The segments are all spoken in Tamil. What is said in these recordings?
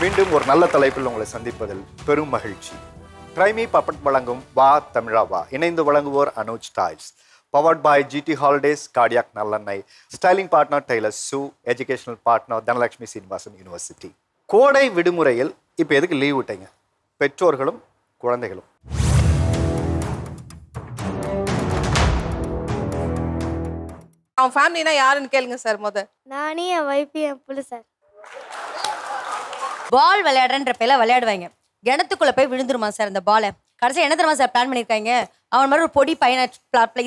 மீண்டும் ஒரு நல்ல தலைப்பில் உங்களை சந்திப்பதில் பெரும் மகிழ்ச்சி. ட்ரைமி பப்பட் வழங்கும் வா தமிழா வா இணைந்து வழங்குவோர் Anuj tiles, powered by GT holidays, cardiac நல்லெண்ணெய், ஸ்டைலிங் பார்ட்னர் டெய்லர் சூ, educational partner Dhanalakshmi Srinivasan university. கோடை விடுமுறையில் இப்போ எதுக்கு லீவ் விட்டீங்க? பெற்றோர்களும் குழந்தைகளும். அவன் ஃபேமிலினா யாருன்னு கேளுங்க சார். நானே என் வைஃப் என் புள்ள சார். பால் விளையாடுறன்ற பேர்ல விளையாடுவாங்க. கிணத்துக்குள்ள போய் விழுந்துருமா சார் அந்த பாலை. கடைசியாக என்ன தெரியுமா சார் பிளான் பண்ணியிருக்காங்க? அவன் மாதிரி ஒரு பொடி பையனை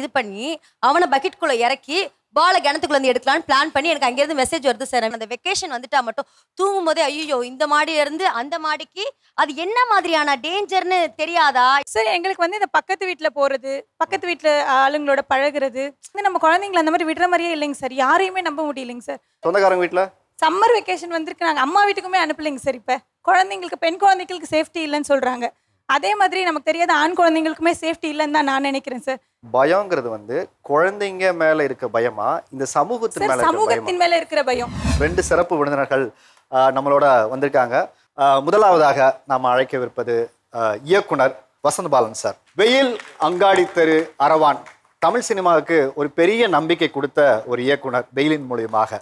இது பண்ணி அவனை பக்கெட்குள்ள இறக்கி பாலை கிணத்துக்குள்ள இருந்து எடுக்கலான்னு பிளான் பண்ணி எனக்கு அங்கேருந்து மெசேஜ் வருது சார். அந்த வெக்கேஷன் வந்துட்டா மட்டும் தூங்கும் போதே ஐயோ இந்த மாடியில இருந்து அந்த மாடிக்கு அது என்ன மாதிரியான டேஞ்சர்னு தெரியாதா சார்? எங்களுக்கு வந்து இந்த பக்கத்து வீட்டுல போறது, பக்கத்து வீட்டுல ஆளுங்களோட பழகுறது, நம்ம குழந்தைங்களை அந்த மாதிரி விடுற மாதிரியே இல்லைங்க சார். யாரையுமே நம்ப முடியலைங்க சார். சொந்தக்காரங்க வீட்டுல சம்மர் வெக்கேஷன் வந்திருக்கு, நாங்க அம்மா வீட்டுக்குமே அனுப்பலைங்க சார். இப்ப குழந்தைங்களுக்கு, பெண் குழந்தைங்களுக்கு சேஃப்டி இல்லைன்னு சொல்றாங்க. அதே மாதிரி நமக்கு தெரியாத ஆண் குழந்தைங்களுக்குமே சேஃப்டி இல்லைன்னு தான் நான் நினைக்கிறேன் சார். பயங்கிறது வந்து குழந்தைங்க மேல இருக்க பயமா, இந்த சமூகத்தின் மேல இருக்கிற பயம்? ரெண்டு சிறப்பு விருந்தினர்கள் நம்மளோட வந்திருக்காங்க. முதலாவதாக நாம் அழைக்கவிருப்பது இயக்குனர் வசந்த் பாலன் சார். வெயில், அங்காடி தெரு, அரவான் தமிழ் சினிமாவுக்கு ஒரு பெரிய நம்பிக்கை கொடுத்த ஒரு இயக்குனர் வெயிலின் மூலியமாக.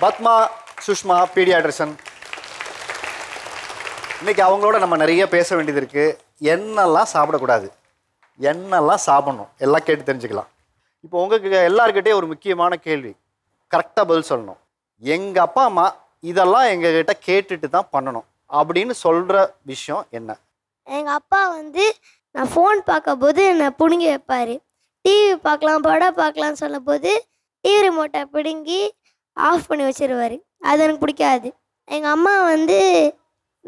பத்மா, சுஷ்மா, பீடியாட்ரிஷன். இன்னைக்கு அவங்களோட நம்ம நிறைய பேச வேண்டியது இருக்கு. என்னெல்லாம் சாப்பிடக்கூடாது, என்னெல்லாம் சாப்பிடணும், எல்லாம் கேட்டு தெரிஞ்சுக்கலாம். இப்போ உங்களுக்கு எல்லாருக்கிட்டே ஒரு முக்கியமான கேள்வி, கரெக்டாக பதில் சொல்லணும். எங்கள் அப்பா அம்மா இதெல்லாம் எங்ககிட்ட கேட்டுட்டு தான் பண்ணணும் அப்படின்னு சொல்கிற விஷயம் என்ன? எங்கள் அப்பா வந்து நான் ஃபோன் பார்க்கும்போது என்னை பிடுங்கி வைப்பார். டிவி பார்க்கலாம், படம் பார்க்கலான்னு சொல்லும் போது டிவி ரிமோட்டை பிடுங்கி ஆஃப் பண்ணி வச்சிருவார். அது எனக்கு பிடிக்காது. எங்கள் அம்மா வந்து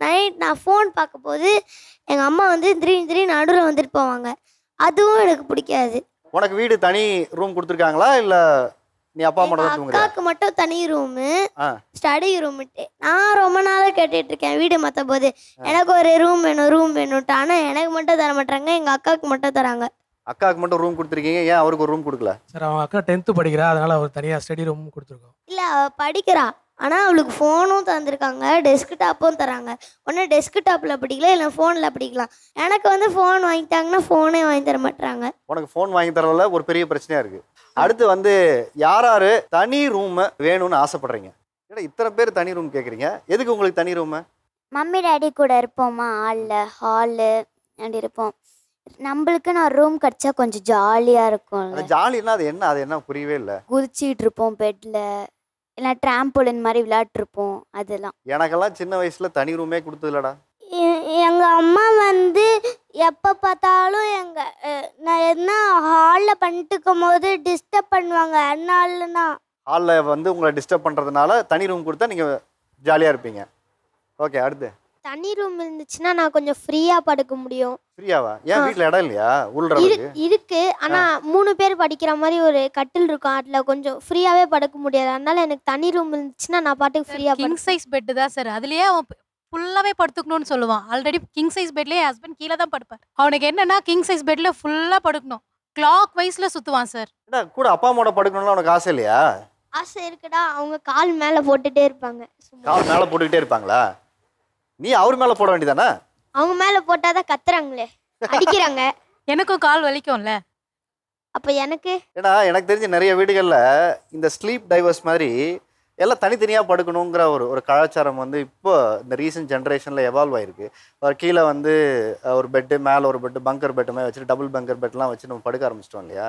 நைட் நான் ஃபோன் பார்க்கும்போது எங்கள் அம்மா வந்து திடீர்னு நடுவில் வந்துட்டு போவாங்க. அதுவும் எனக்கு பிடிக்காது. உனக்கு வீடு தனி ரூம் கொடுத்துருக்காங்களா இல்லை நீ அப்பா அம்மா? அக்காவுக்கு மட்டும் தனி ரூமு, ஸ்டடி ரூமுட்டு. நான் ரொம்ப நாளாக கேட்டுட்டு இருக்கேன் வீடு மாற்ற போது எனக்கு ஒரு ரூம் வேணும்ட்டு. ஆனால் எனக்கு மட்டும் தர மாட்டாங்க, எங்கள் அக்காவுக்கு மட்டும் தராங்க. அக்காவுக்கு மட்டும் ரூம் கொடுத்துருக்கீங்க, ஏன் அவருக்கு ஒரு ரூம் கொடுக்கல? சார் அவங்க அக்கா 10th படிக்கிறா, அதனால அவர் தனியாக ஸ்டடி ரூம் கொடுத்துருக்கோம். இல்லை, அவள் படிக்கிறா, ஆனால் அவளுக்கு ஃபோனும் தந்திருக்காங்க, டெஸ்க்டாப்பும் தராங்க. ஒன்று டெஸ்க்டாப்பில் படிக்கலாம், இல்லை ஃபோனில் படிக்கலாம். எனக்கு வந்து ஃபோன் வாங்கிட்டாங்கன்னா ஃபோனே வாங்கி தர மாட்டாங்க. உனக்கு ஃபோன் வாங்கி தரல ஒரு பெரிய பிரச்சனையாக இருக்குது. அடுத்து வந்து யார் யார் தனி ரூம் வேணும்னு ஆசைப்படுறீங்க? ஏன்னா இத்தனை பேர் தனி ரூம் கேட்குறீங்க, எதுக்கு உங்களுக்கு தனி ரூமு? மம்மி டேடி கூட இருப்போமா, ஹாலு அப்படி இருப்போம். நம்மளுக்கு நான் ரூம் கிடச்சா கொஞ்சம் ஜாலியாக இருக்கும். ஜாலின்னா அது என்ன புரியவே இல்லை. குதிச்சிட்டு இருப்போம் பெட்டில், இல்லை ட்ராம்போலின் மாதிரி விளையாட்டுருப்போம். அதெல்லாம் எனக்கெல்லாம் சின்ன வயசுல தனி ரூமே கொடுத்ததுலடா. எங்கள் அம்மா வந்து எப்போ பார்த்தாலும் நான் என்ன ஹாலில் பண்ணிட்டு இருக்கும் போது டிஸ்டர்ப் பண்ணுவாங்க. அதனாலனா ஹாலில் வந்து உங்களை டிஸ்டர்ப் பண்ணுறதுனால தனி ரூம் கொடுத்தா நீங்கள் ஜாலியாக இருப்பீங்க. ஓகே, அடுத்து தனி ரூம் இருந்துச்சுன்னா நான் கொஞ்சம் ஃப்ரீயாக படுக்க முடியும். ஃப்ரீயாவா? ஏன் வீட்டில் இடம் இல்லையா? இருக்கு, ஆனால் 3 பேர் படிக்கிற மாதிரி ஒரு கட்டில் இருக்கும், அதில் கொஞ்சம் ஃப்ரீயாகவே படுக்க முடியாது. அதனால எனக்கு தனி ரூம் இருந்துச்சுன்னா நான் பாட்டுக்கு ஃப்ரீயாக. கிங் சைஸ் பெட்டு தான் சார், அதுலேயே அவன் ஃபுல்லாகவே படுத்துக்கணும்னு சொல்லுவான். ஆல்ரெடி கிங் சைஸ் பெட்லேயே என் ஹஸ்பண்ட் கீழே தான் படுப்பார். அவனுக்கு என்னன்னா கிங் சைஸ் பெட்டில் ஃபுல்லாக படுக்கணும், கிளாக் வைஸில் சுற்றுவான் சார். கூட அப்பா அம்மாவோட படுக்கணும்னு உனக்கு ஆசை இல்லையா? ஆசை இருக்குடா, அவங்க கால் மேலே போட்டுகிட்டே இருப்பாங்க. கால் மேலே போட்டுக்கிட்டே இருப்பாங்களா? நீ அவர் மேலே போட வேண்டியதானே? அவங்க மேலே போட்டால் தான் கத்துறாங்களே, அடிக்கிறாங்க. எனக்கும் கால் வலிக்கும்ல. அப்போ எனக்கு எனக்கு தெரிஞ்ச நிறைய வீடுகளில் இந்த ஸ்லீப் டைவர்ஸ் மாதிரி எல்லாம் தனித்தனியாக படுக்கணுங்கிற ஒரு கலாச்சாரம் வந்து இப்போ இந்த ரீசெண்ட் ஜென்ரேஷனில் எவால்வ் ஆகிருக்கு. கீழே வந்து ஒரு பெட்டு, மேலே ஒரு பெட்டு, பங்கர் பெட்டுமே வச்சுட்டு டபுள் பங்கர் பெட்லாம் வச்சு நம்ம படுக்க ஆரம்பிச்சிட்டோம் இல்லையா?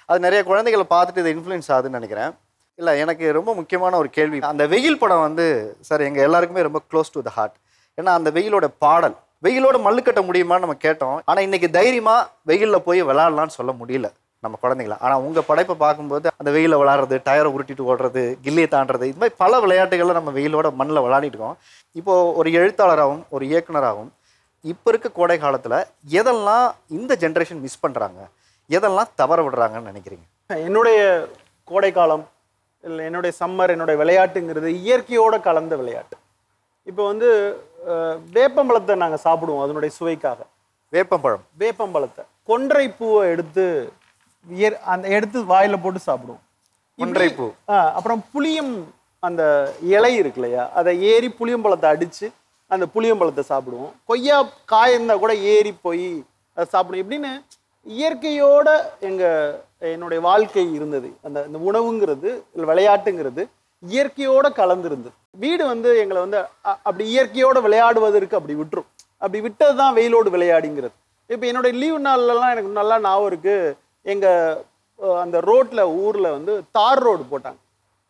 அது நிறைய குழந்தைகளை பார்த்துட்டு இது இன்ஃப்ளூயன்ஸ் ஆகுதுன்னு நினைக்கிறேன். இல்லை, எனக்கு ரொம்ப முக்கியமான ஒரு கேள்வி, அந்த வெயில் படம் வந்து சார் எங்கள் எல்லாருக்குமே ரொம்ப க்ளோஸ் டு த ஹார்ட். ஏன்னா அந்த வெயிலோட பாடல், வெயிலோட மல்லு கட்ட முடியுமான்னு நம்ம கேட்டோம். ஆனால் இன்றைக்கி தைரியமாக வெயிலில் போய் விளாட்லான்னு சொல்ல முடியல நம்ம குழந்தைங்கள. ஆனால் உங்கள் படைப்பை பார்க்கும்போது அந்த வெயிலில் விளாட்றது, டயரை உருட்டிட்டு ஓடுறது, கில்லியை தாண்டுறது, இது மாதிரி பல விளையாட்டுகளில் நம்ம வெயிலோட மண்ணில் விளையாடிட்டு இருக்கோம். இப்போது ஒரு எழுத்தாளராகவும் ஒரு இயக்குனராகவும் இப்போ இருக்க கோடை காலத்தில் எதெல்லாம் இந்த ஜென்ரேஷன் மிஸ் பண்ணுறாங்க, எதெல்லாம் தவற விடுறாங்கன்னு நினைக்கிறீங்க? என்னுடைய கோடை காலம் இல்லை என்னுடைய சம்மர், என்னுடைய விளையாட்டுங்கிறது இயற்கையோடு கலந்த விளையாட்டு. இப்போ வந்து வேப்பம்பழத்தை நாங்கள் சாப்பிடுவோம் அதனுடைய சுவைக்காக. வேப்பம்பழத்தை, கொன்றை பூவை எடுத்து எடுத்து வாயில் போட்டு சாப்பிடுவோம். ஒன்றை பூ. அப்புறம் புளியம் அந்த இலை இருக்கு இல்லையா, அதை ஏறி புளியம்பழத்தை அடித்து அந்த புளியம்பழத்தை சாப்பிடுவோம். கொய்யா காய் இருந்தால் கூட ஏறி போய் அதை சாப்பிடுவோம். இப்படின்னு இயற்கையோட என்னுடைய வாழ்க்கை இருந்தது. அந்த உணவுங்கிறது இல்லை விளையாட்டுங்கிறது இயற்கையோட கலந்துருந்தது. வீடு வந்து எங்களை வந்து அப்படி இயற்கையோட விளையாடுவதற்கு அப்படி விட்டுரும். அப்படி விட்டது தான் வெயிலோடு விளையாடிங்கிறது. இப்போ என்னுடைய லீவு நாள்லலாம் எனக்கு நல்லா ஞாபகம் இருக்குது. எங்கள் அந்த ரோட்டில் ஊரில் வந்து தார் ரோடு போட்டாங்க.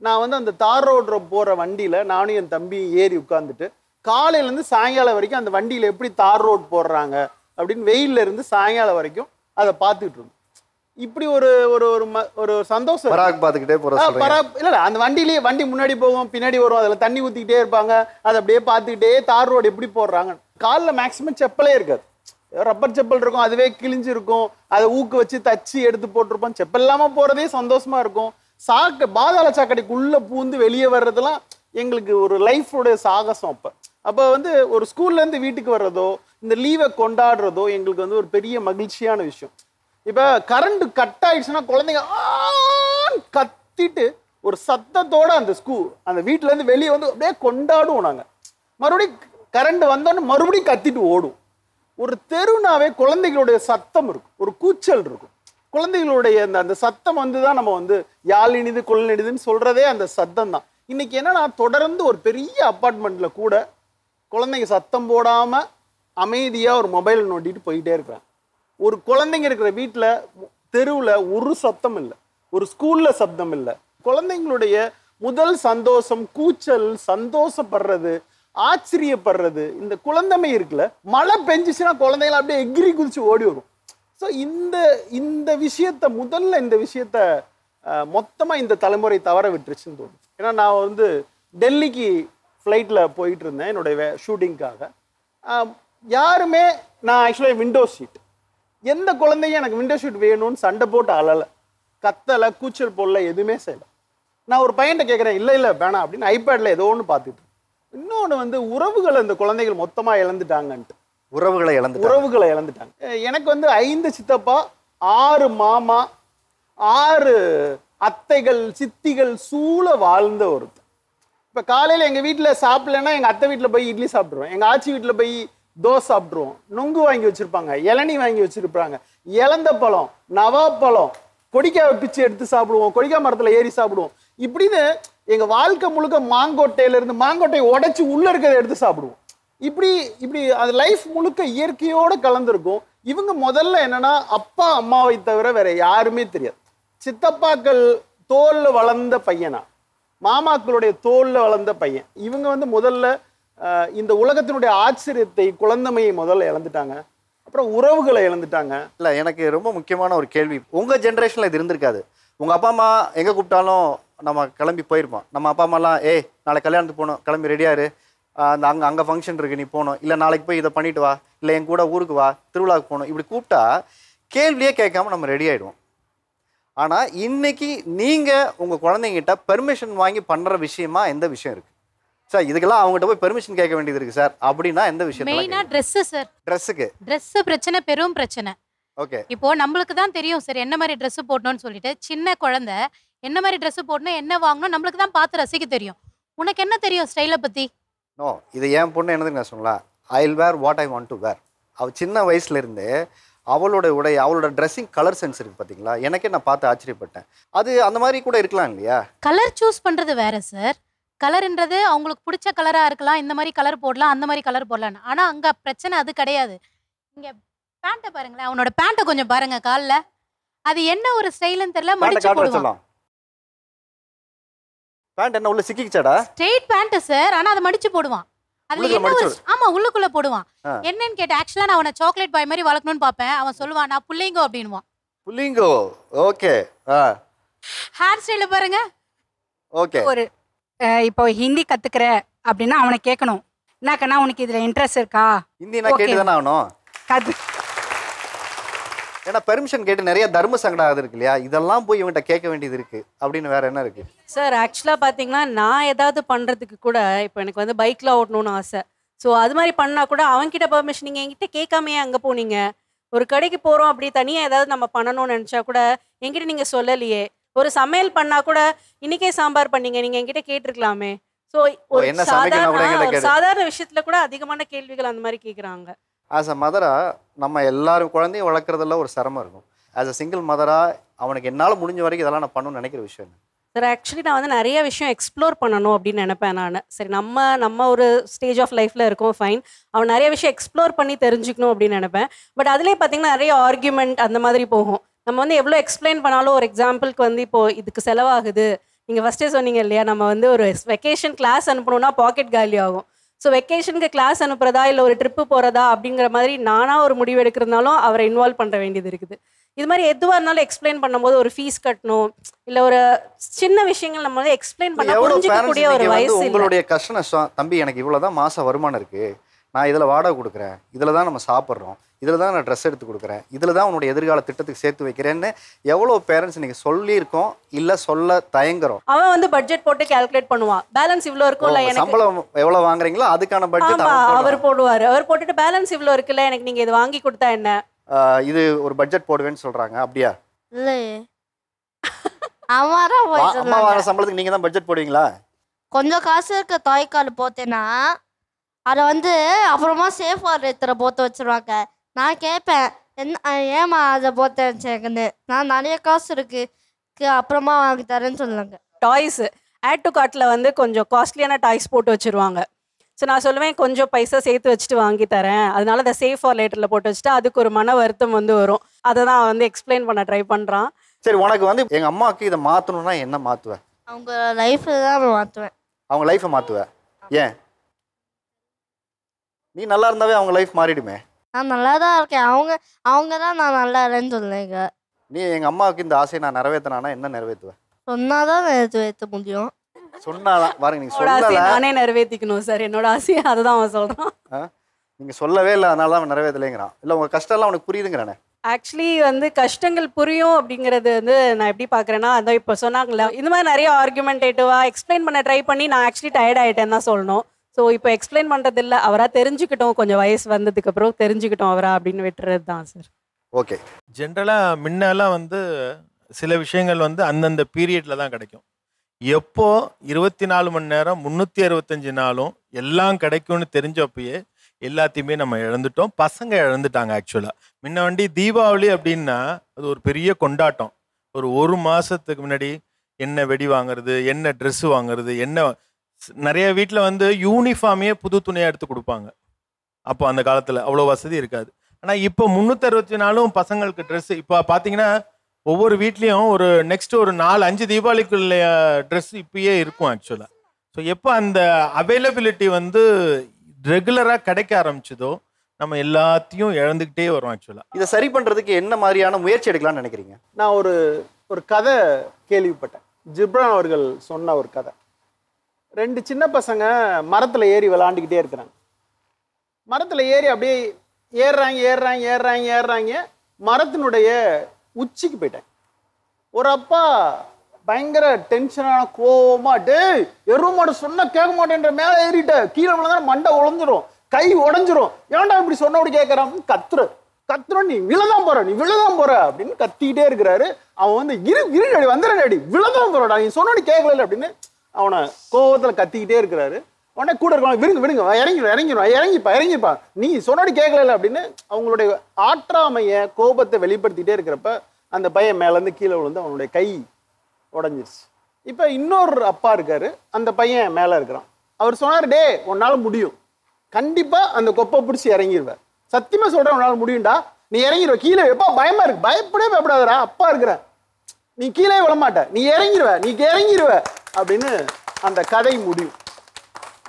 நான் வந்து அந்த தார் ரோடு போகிற வண்டியில் நானும் என் தம்பி ஏறி உட்காந்துட்டு காலையிலேருந்து சாயங்காலம் வரைக்கும் அந்த வண்டியில் எப்படி தார் ரோடு போடுறாங்க அப்படின்னு வெயிலில் இருந்து சாயங்காலம் வரைக்கும் அதை பார்த்துக்கிட்டு இருந்தோம். இப்படி ஒரு ஒரு ஒரு சந்தோஷம் பார்த்துக்கிட்டே இல்லை அந்த வண்டியிலேயே வண்டி முன்னாடி போகும் பின்னாடி வரும், அதில் தண்ணி ஊற்றிக்கிட்டே இருப்பாங்க, அதை அப்படியே பார்த்துக்கிட்டே தார் ரோடு எப்படி போடுறாங்க. காலில் மேக்ஸிமம் செப்பலே இருக்காது, ரப்பர் செப்பல் இருக்கும், அதுவே கிழிஞ்சு இருக்கும், அதை ஊக்கு வச்சு தச்சு எடுத்து போட்டிருப்போம். செப்பல் இல்லாமல் போகிறதே சந்தோஷமா இருக்கும். பாதாள சாக்கடைக்குள்ளே பூந்து வெளியே வர்றதெல்லாம் எங்களுக்கு ஒரு லைஃபோடைய சாகசம். அப்போ வந்து ஒரு ஸ்கூல்லேருந்து வீட்டுக்கு வர்றதோ இந்த லீவை கொண்டாடுறதோ எங்களுக்கு வந்து ஒரு பெரிய மகிழ்ச்சியான விஷயம். இப்போ கரண்ட் கட் ஆயிடுச்சுன்னா குழந்தைங்க கத்திட்டு ஒரு சத்தத்தோட அந்த வீட்டிலேருந்து வெளியே வந்து அப்படியே கொண்டாடுவோம். நாங்கள் மறுபடியும் கரண்ட் வந்தோன்னு மறுபடியும் கத்திட்டு ஓடும். ஒரு தெருனாவே குழந்தைகளுடைய சத்தம் இருக்கும், ஒரு கூச்சல் இருக்கும். குழந்தைகளுடைய அந்த சத்தம் வந்து தான் நம்ம வந்து யாழ் இனிது கொள் இனிதுன்னு சொல்றதே அந்த சத்தம் தான். இன்னைக்கு என்னன்னா தொடர்ந்து ஒரு பெரிய அப்பார்ட்மெண்ட்ல கூட குழந்தைங்க சத்தம் போடாம அமைதியா ஒரு மொபைல் நோண்டிட்டு போயிட்டே இருக்கிறாங்க. ஒரு குழந்தைங்க இருக்கிற வீட்டில் தெருவில் ஒரு சத்தம் இல்லை, ஒரு ஸ்கூல்ல சத்தம் இல்லை. குழந்தைங்களுடைய முதல் சந்தோஷம் கூச்சல், சந்தோஷப்படுறது, ஆச்சரியப்படுறது, இந்த குழந்தைமை இருக்குல்ல. மழை பெஞ்சிச்சுன்னா குழந்தைகள் அப்படியே எகிரி குதிச்சு ஓடி வரும். ஸோ இந்த விஷயத்த மொத்தமாக இந்த தலைமுறை தவற விட்டுருச்சுன்னு தோணுது. ஏன்னா நான் வந்து டெல்லிக்கு ஃப்ளைட்டில் போயிட்டு இருந்தேன் என்னுடைய ஷூட்டிங்காக. யாருமே நான் ஆக்சுவலாக விண்டோ சீட், எந்த குழந்தையும் எனக்கு விண்டோ சீட் வேணும்னு சண்டை போட்டு அழலை, கத்தலை, கூச்சல் போடல, எதுவுமே செய்யலை. நான் ஒரு பையன்கிட்ட கேட்குறேன், இல்லை வேணாம் அப்படின்னு ஐபேடில் ஏதோ ஒன்று பார்த்துட்டு. இன்னொன்று வந்து உறவுகளை இந்த குழந்தைகள் மொத்தமாக இழந்துட்டாங்கன்ட்டு. உறவுகளை இழந்துட்டாங்க. எனக்கு வந்து 5 சித்தப்பா, 6 மாமா, 6 அத்தைகள், சித்திகள் சூழ வாழ்ந்த ஒருத்தர். இப்போ காலையில் எங்கள் வீட்டில் சாப்பிடலன்னா எங்கள் அத்தை வீட்டில் போய் இட்லி சாப்பிட்ருவோம், எங்கள் ஆச்சி வீட்டில் போய் தோசை சாப்பிட்ருவோம், நுங்கு வாங்கி வச்சுருப்பாங்க, இளநீ வாங்கி வச்சுருப்பாங்க, இலந்த பழம், நவாப்பழம், கொடிக்காய் பிச்சு எடுத்து சாப்பிடுவோம், கொடிக்காய் மரத்தில் ஏறி சாப்பிடுவோம். இப்படின்னு எங்கள் வாழ்க்கை முழுக்க மாங்கொட்டையிலேருந்து மாங்கொட்டையை உடைச்சி உள்ளே இருக்கிறத எடுத்து சாப்பிடுவோம். இப்படி அது லைஃப் முழுக்க இயற்கையோடு கலந்துருக்கும். இவங்க முதல்ல என்னன்னா அப்பா அம்மாவை தவிர வேற யாருமே தெரியாது. சித்தப்பாக்கள் தோல்ல வளர்ந்த பையனா, மாமாக்களுடைய தோல்ல வளர்ந்த பையன். இவங்க வந்து முதல்ல இந்த உலகத்தினுடைய ஆச்சரியத்தை, குழந்தைமையை முதல்ல இழந்துட்டாங்க. அப்புறம் உறவுகளை இழந்துட்டாங்க. இல்லை, எனக்கு ரொம்ப முக்கியமான ஒரு கேள்வி. உங்கள் ஜென்ரேஷனில் இது இருந்திருக்காது. உங்கள் அப்பா அம்மா எங்கே கூப்பிட்டாலும் நம்ம கிளம்பி போயிருப்போம். நம்ம அப்பா அம்மாலாம் நாளை கல்யாணத்துக்கு போகணும், கிளம்பி ரெடியாரு, அங்கே ஃபங்க்ஷன் இருக்குது நீ போகணும், இல்லை நாளைக்கு போய் இதை பண்ணிட்டு வா, இல்லை என் கூட ஊருக்கு வா, திருவிழாவுக்கு போகணும், இப்படி கூப்பிட்டா கேள்வியே கேட்காம நம்ம ரெடி ஆகிடுவோம். ஆனால் இன்னைக்கு நீங்கள் உங்கள் குழந்தைங்கிட்ட பெர்மிஷன் வாங்கி பண்ணுற விஷயமா எந்த விஷயம் இருக்குது சார்? இதுக்கெல்லாம் அவங்ககிட்ட போய் பெர்மிஷன் கேட்க வேண்டியது இருக்குது சார் அப்படின்னா எந்த விஷயம்? மெயினாக ட்ரெஸ்ஸு சார். ட்ரெஸ்ஸு பிரச்சனை, பெரும் பிரச்சனை. ஓகே, இப்போ நம்மளுக்கு தான் தெரியும் சார் என்ன மாதிரி ட்ரெஸ் போடணும்னு சொல்லிட்டு. சின்ன குழந்தை என்ன மாதிரி ட்ரெஸ் போடணும், என்ன வாங்கணும் நம்மளுக்கு தான் பார்த்து ரசிக்க தெரியும். உனக்கு என்ன தெரியும் ஸ்டைலை பற்றி? நோ, இது என் பொண்ணு என்னதுன்னு நான் சொல்லலாம். I will wear what I want to wear. அவள் சின்ன வயசுலேருந்து அவளோட உடை, அவளோட ட்ரெஸ்ஸிங் கலர் சென்ஸ் இருக்குது பார்த்தீங்களா, எனக்கே நான் பார்த்து ஆச்சரியப்பட்டேன். அது அந்த மாதிரி கூட இருக்கலாம் இல்லையா? கலர் சூஸ் பண்ணுறது வேற சார். கலர்ன்றது அவங்களுக்கு பிடிச்ச கலராக இருக்கலாம், இந்த மாதிரி கலர் போடலாம், அந்த மாதிரி கலர் போடலாம். ஆனால் அங்கே பிரச்சனை அது கிடையாது. இங்கே பேண்ட்டை பாருங்களேன், அவனோட பேண்ட்டை கொஞ்சம் பாருங்க காலில், அது என்ன ஒரு ஸ்டைலுன்னு தெரியல, மடிச்சு போடுவான். பேண்ட் என்ன உள்ள சிக்கிச்சாடா? ஸ்ட்ரெயிட் பேண்ட் சார், ஆனா அதை மடிச்சு போடுவான். அதுல என்ன ஒரு ஆமா உள்ளுக்குள்ள போடுவான். என்னன்னு கேட்ட ஆக்சுவலா நான் அவனை சாக்லேட் பாய் மாதிரி வளர்க்கணும்னு பாப்பேன். அவன் சொல்லுவான் நான் புள்ளிங்கோ அப்படின்னுவான். புள்ளிங்கோ, ஓகே. ஹேர் ஸ்டைல பாருங்க. ஓகே, ஒரு இப்போ ஹிந்தி கத்துக்கிற அப்படின்னா அவனை கேட்கணும், என்னக்கண்ணா உனக்கு இதுல இன்ட்ரெஸ்ட் இருக்கா? ஹிந்தி நான் கேட்டு தானே ஆகணும். ஏன்னா பெர்மிஷன் கேட்டு நிறைய தர்ம சங்கடம் ஆகுது இருக்கு இல்லையா, இதெல்லாம் போய் இவன்கிட்ட கேட்க வேண்டியது இருக்கு. அப்படின்னு வேற என்ன இருக்கு சார்? ஆக்சுவலாக பார்த்தீங்கன்னா நான் ஏதாவது பண்ணுறதுக்கு கூட இப்போ எனக்கு வந்து பைக்கில் ஓட்டணும்னு ஆசை. ஸோ அது மாதிரி பண்ணால் கூட அவன்கிட்ட பெர்மிஷன் நீங்கள் என்கிட்ட கேட்காமையே அங்கே போனீங்க. ஒரு கடைக்கு போகிறோம் அப்படி தனியாக ஏதாவது நம்ம பண்ணணும்னு நினச்சா கூட என்கிட்ட நீங்கள் சொல்லலையே. ஒரு சமையல் பண்ணா கூட இன்னைக்கே சாம்பார் பண்ணீங்க, நீங்க என்கிட்ட கேட்டிருக்கலாமே. ஸோ ஒரு என்ன சமைக்கணும் கூட எங்களை கேட்டு சாதாரண விஷயத்துல கூட அதிகமான கேள்விகள் அந்த மாதிரி கேட்குறாங்க. ஆஸ் அ மதராக நம்ம எல்லாரும் குழந்தையும் வளர்க்குறதுல ஒரு சிரமம் இருக்கும். ஆஸ் அ சிங்கிள் மதராக அவனுக்கு என்னால் முடிஞ்ச வரைக்கும் இதெல்லாம் நான் பண்ணணும்னு நினைக்கிற விஷயம் என்ன? சார் ஆக்சுவலி நான் வந்து நிறைய விஷயம் எக்ஸ்ப்ளோர் பண்ணணும் அப்படின்னு நினைப்பேன் நான். சரி நம்ம ஒரு ஸ்டேஜ் ஆஃப் லைஃப்பில் இருக்கோம், ஃபைன். அவன் நிறைய விஷயம் எக்ஸ்ப்ளோர் பண்ணி தெரிஞ்சுக்கணும் அப்படின்னு நினைப்பேன். பட் அதுலேயே பார்த்தீங்கன்னா நிறைய ஆர்கியூமெண்ட் அந்த மாதிரி போகும். நம்ம வந்து எவ்வளோ எக்ஸ்பிளைன் பண்ணாலும், ஒரு எக்ஸாம்பிளுக்கு வந்து இப்போது இதுக்கு செலவாகுது, நீங்கள் ஃபஸ்ட்டே சொன்னீங்க இல்லையா, நம்ம வந்து ஒரு வெக்கேஷன் கிளாஸ் அனுப்பணும்னா பாக்கெட் காலி ஆகும். ஸோ வெக்கேஷனுக்கு கிளாஸ் அனுப்புறதா இல்லை ஒரு ட்ரிப்பு போகிறதா அப்படிங்கிற மாதிரி நானாக ஒரு முடிவு எடுக்கிறதுனாலும் அவரை இன்வால்வ் பண்ணுற வேண்டியது இருக்குது. இது மாதிரி எதுவாக இருந்தாலும் எக்ஸ்பிளைன் பண்ணும்போது ஒரு ஃபீஸ் கட்டணும், இல்லை ஒரு சின்ன விஷயங்கள் நம்ம வந்து எக்ஸ்பிளைன் பண்ண புரிஞ்சிக்கக்கூடிய ஒரு வயசு. உங்களுடைய கஷ்ட நஷ்டம், தம்பி எனக்கு இவ்வளோதான் மாதம் வருமானம் இருக்குது, நான் இதில் வாடகை கொடுக்குறேன், இதில் தான் நம்ம சாப்பிட்றோம், இதில் தான் நான் ட்ரெஸ் எடுத்து கொடுக்குறேன், இதில் தான் உன்னுடைய எதிர்கால திட்டத்துக்கு சேர்த்து வைக்கிறேன்னு எவ்வளோ பேரண்ட்ஸ் நீங்கள் சொல்லியிருக்கோம், இல்லை சொல்ல தயங்குறோம். அவன் வந்து பட்ஜெட் போட்டு கால்குலேட் பண்ணுவான், பேலன்ஸ் இவ்வளோ இருக்கும்ல, எனக்கு சம்பளம் எவ்வளோ வாங்குறீங்களோ அதுக்கான பட்ஜெட் அவர் போடுவார். அவர் போட்டுட்டு பேலன்ஸ் இவ்வளோ இருக்குல்ல, எனக்கு நீங்கள் இது வாங்கி கொடுத்தா என்ன, இது ஒரு பட்ஜெட் போடுவேன்னு சொல்கிறாங்க. அப்படியா? இல்லையே, அம்மா வர சம்பளத்துக்கு நீங்கள் தான் பட்ஜெட் போடுவீங்களா? கொஞ்சம் காசு இருக்க தாய்க்கால் போத்தேன்னா அதை வந்து அப்புறமா சேஃப் வாரத்தில் போட்டு வச்சிருவாங்க. நான் கேட்பேன், ஏமா அதை போட்டு வச்சேங்கன்னு. நான் நிறைய காசு இருக்கு அப்புறமா வாங்கி தரேன்னு சொல்லுவாங்க. டாய்ஸ் ஆட் டு கார்ட்டில் வந்து கொஞ்சம் காஸ்ட்லியான டாய்ஸ் போட்டு வச்சுருவாங்க. ஸோ நான் சொல்லுவேன், கொஞ்சம் பைசா சேர்த்து வச்சுட்டு வாங்கி தரேன், அதனால அதை சேஃப் ஃபார் லேட்டரில் போட்டு வச்சுட்டு அதுக்கு ஒரு மன வருத்தம் வந்து வரும். அதை தான் வந்து எக்ஸ்பிளைன் பண்ண ட்ரை பண்ணுறான். சரி, உனக்கு வந்து எங்கள் அம்மாவுக்கு இதை மாற்றணும்னா என்ன மாற்றுவேன்? அவங்க லைஃப்பில் தான் மாற்றுவேன். அவங்க லைஃப்பை மாற்றுவேன்? ஏன்? நீ நல்லா இருந்தாவே அவங்க லைஃப் மாறிடுமே. நான் நல்லா தான் இருக்கேன், அவங்க தான் நான் நல்லா இல்லைன்னு சொல்லுங்க. நீ எங்கள் அம்மாவுக்கு இந்த ஆசையை நான் நிறைவேற்றினானா என்ன நிறைவேற்றுவேன்? சொன்னாதான் நிறைவேற்ற முடியும். சொன்னாதான் பாருங்க, நீங்க சொல்லல, நானே நிறைவேற்றிக்கணும் சார் என்னோட ஆசையை. அதுதான் அவன் சொல்கிறான். நீங்கள் சொல்லவே இல்லை, அதனால தான் அவன் நிறைவேற்றலைங்கிறான். இல்லை உங்கள் கஷ்டம்லாம் அவனுக்கு புரியுதுங்கிறானே. ஆக்சுவலி வந்து கஷ்டங்கள் புரியும் அப்படிங்கிறது வந்து நான் எப்படி பார்க்குறேன்னா, அதான் இப்போ சொன்னாங்களே, இந்த மாதிரி நிறைய ஆர்குமெண்டேட்டிவாக எக்ஸ்பிளைன் பண்ண ட்ரை பண்ணி நான் ஆக்சுவலி டயர்ட் ஆகிட்டேன்னு தான் சொல்லணும். ஸோ இப்போ எக்ஸ்பிளைன் பண்ணுறது இல்லை, அவராக தெரிஞ்சுக்கிட்டோம், கொஞ்சம் வயசு வந்ததுக்கு அப்புறம் தெரிஞ்சுக்கிட்டோம் அவரா அப்படின்னு விட்டுறது தான் சார். ஓகே. ஜென்ரலாக முன்னெல்லாம் வந்து சில விஷயங்கள் வந்து அந்தந்த பீரியடில் தான் கிடைக்கும். எப்போ 24 மணி நேரம் 365 நாளும் எல்லாம் கிடைக்கும்னு தெரிஞ்சப்பயே எல்லாத்தையுமே நம்ம இழந்துட்டோம். பசங்க இழந்துட்டாங்க. ஆக்சுவலாக முன்ன வண்டி தீபாவளி அப்படின்னா அது ஒரு பெரிய கொண்டாட்டம். ஒரு மாதத்துக்கு முன்னாடி என்ன வெடி வாங்குறது, என்ன ட்ரெஸ்ஸு வாங்குறது, என்ன நிறைய வீட்டில் வந்து யூனிஃபார்மையே புது துணியாக எடுத்து கொடுப்பாங்க. அப்போ அந்த காலத்தில் அவ்வளோ வசதி இருக்காது. ஆனால் இப்போ 364 பசங்களுக்கு ட்ரெஸ்ஸு. இப்போ பார்த்தீங்கன்னா ஒவ்வொரு வீட்லேயும் ஒரு நெக்ஸ்ட் ஒரு 4-5 தீபாவளிக்குள்ள ட்ரெஸ் இப்பயே இருக்கும் ஆக்சுவலாக. ஸோ எப்போ அந்த அவைலபிலிட்டி வந்து ரெகுலராக கிடைக்க ஆரம்பிச்சதோ நம்ம எல்லாத்தையும் இழந்துக்கிட்டே வரோம் ஆக்சுவலாக. இதை சரி பண்ணுறதுக்கு என்ன மாதிரியான முயற்சி எடுக்கலாம்னு நினைக்கிறீங்க? நான் ஒரு கதை கேள்விப்பட்டேன். ஜிப்ரான் அவர்கள் சொன்ன ஒரு கதை. 2 சின்ன பசங்க மரத்தில் ஏறி விளாண்டுக்கிட்டே இருக்கிறாங்க. மரத்தில் ஏறி அப்படியே ஏறுறாங்க. மரத்தினுடைய உச்சிக்கு போயிட்டேன். ஒரு அப்பா பயங்கர டென்ஷனான கோவமா, டேய் எருமாடு சொன்ன கேட்க மாட்டேன்ற, மேலே ஏறிட்ட, கீழே விழுந்தா மண்டை உழஞ்சிரும், கை உடஞ்சிரும், ஏன்டா இப்படி சொன்னபடி கேட்கறான், கத்துறோம், நீ விழதான் போற அப்படின்னு கத்திக்கிட்டே இருக்கிறாரு. அவன் வந்து இருடி வந்துடுறடி, விழதான் போறடா, நீ சொன்னபடி கேட்கல அப்படின்னு அவனை கோவத்துல கத்திக்கிட்டே இருக்கிறாரு. உடனே கூட இருக்கலாம், விடுங்க இறங்கிப்பா, நீ சொன்னபடி கேட்கல அப்படின்னு அவங்களுடைய ஆற்றாமைய கோபத்தை வெளிப்படுத்திட்டே இருக்கிறப்ப அந்த பையன் மேலேருந்து கீழே விழுந்து அவனுடைய கை உடஞ்சிருச்சு. இப்போ இன்னொரு அப்பா இருக்காரு, அந்த பையன் மேலே இருக்கிறான். அவர் சொன்னார், டே உன்னால முடியும், கண்டிப்பா அந்த கொப்பை பிடிச்சி இறங்கிடுவேன், சத்தியமா சொல்றேன் உன்னால முடியும்டா, நீ இறங்கிடுவ, கீழே எப்பா பயமா இருக்கு, பயப்படாதடா, அப்பா இருக்கிறேன், நீ கீழே விழமாட்ட, நீ இறங்கிடுவ அப்படின்னு அந்த கதை முடியும்.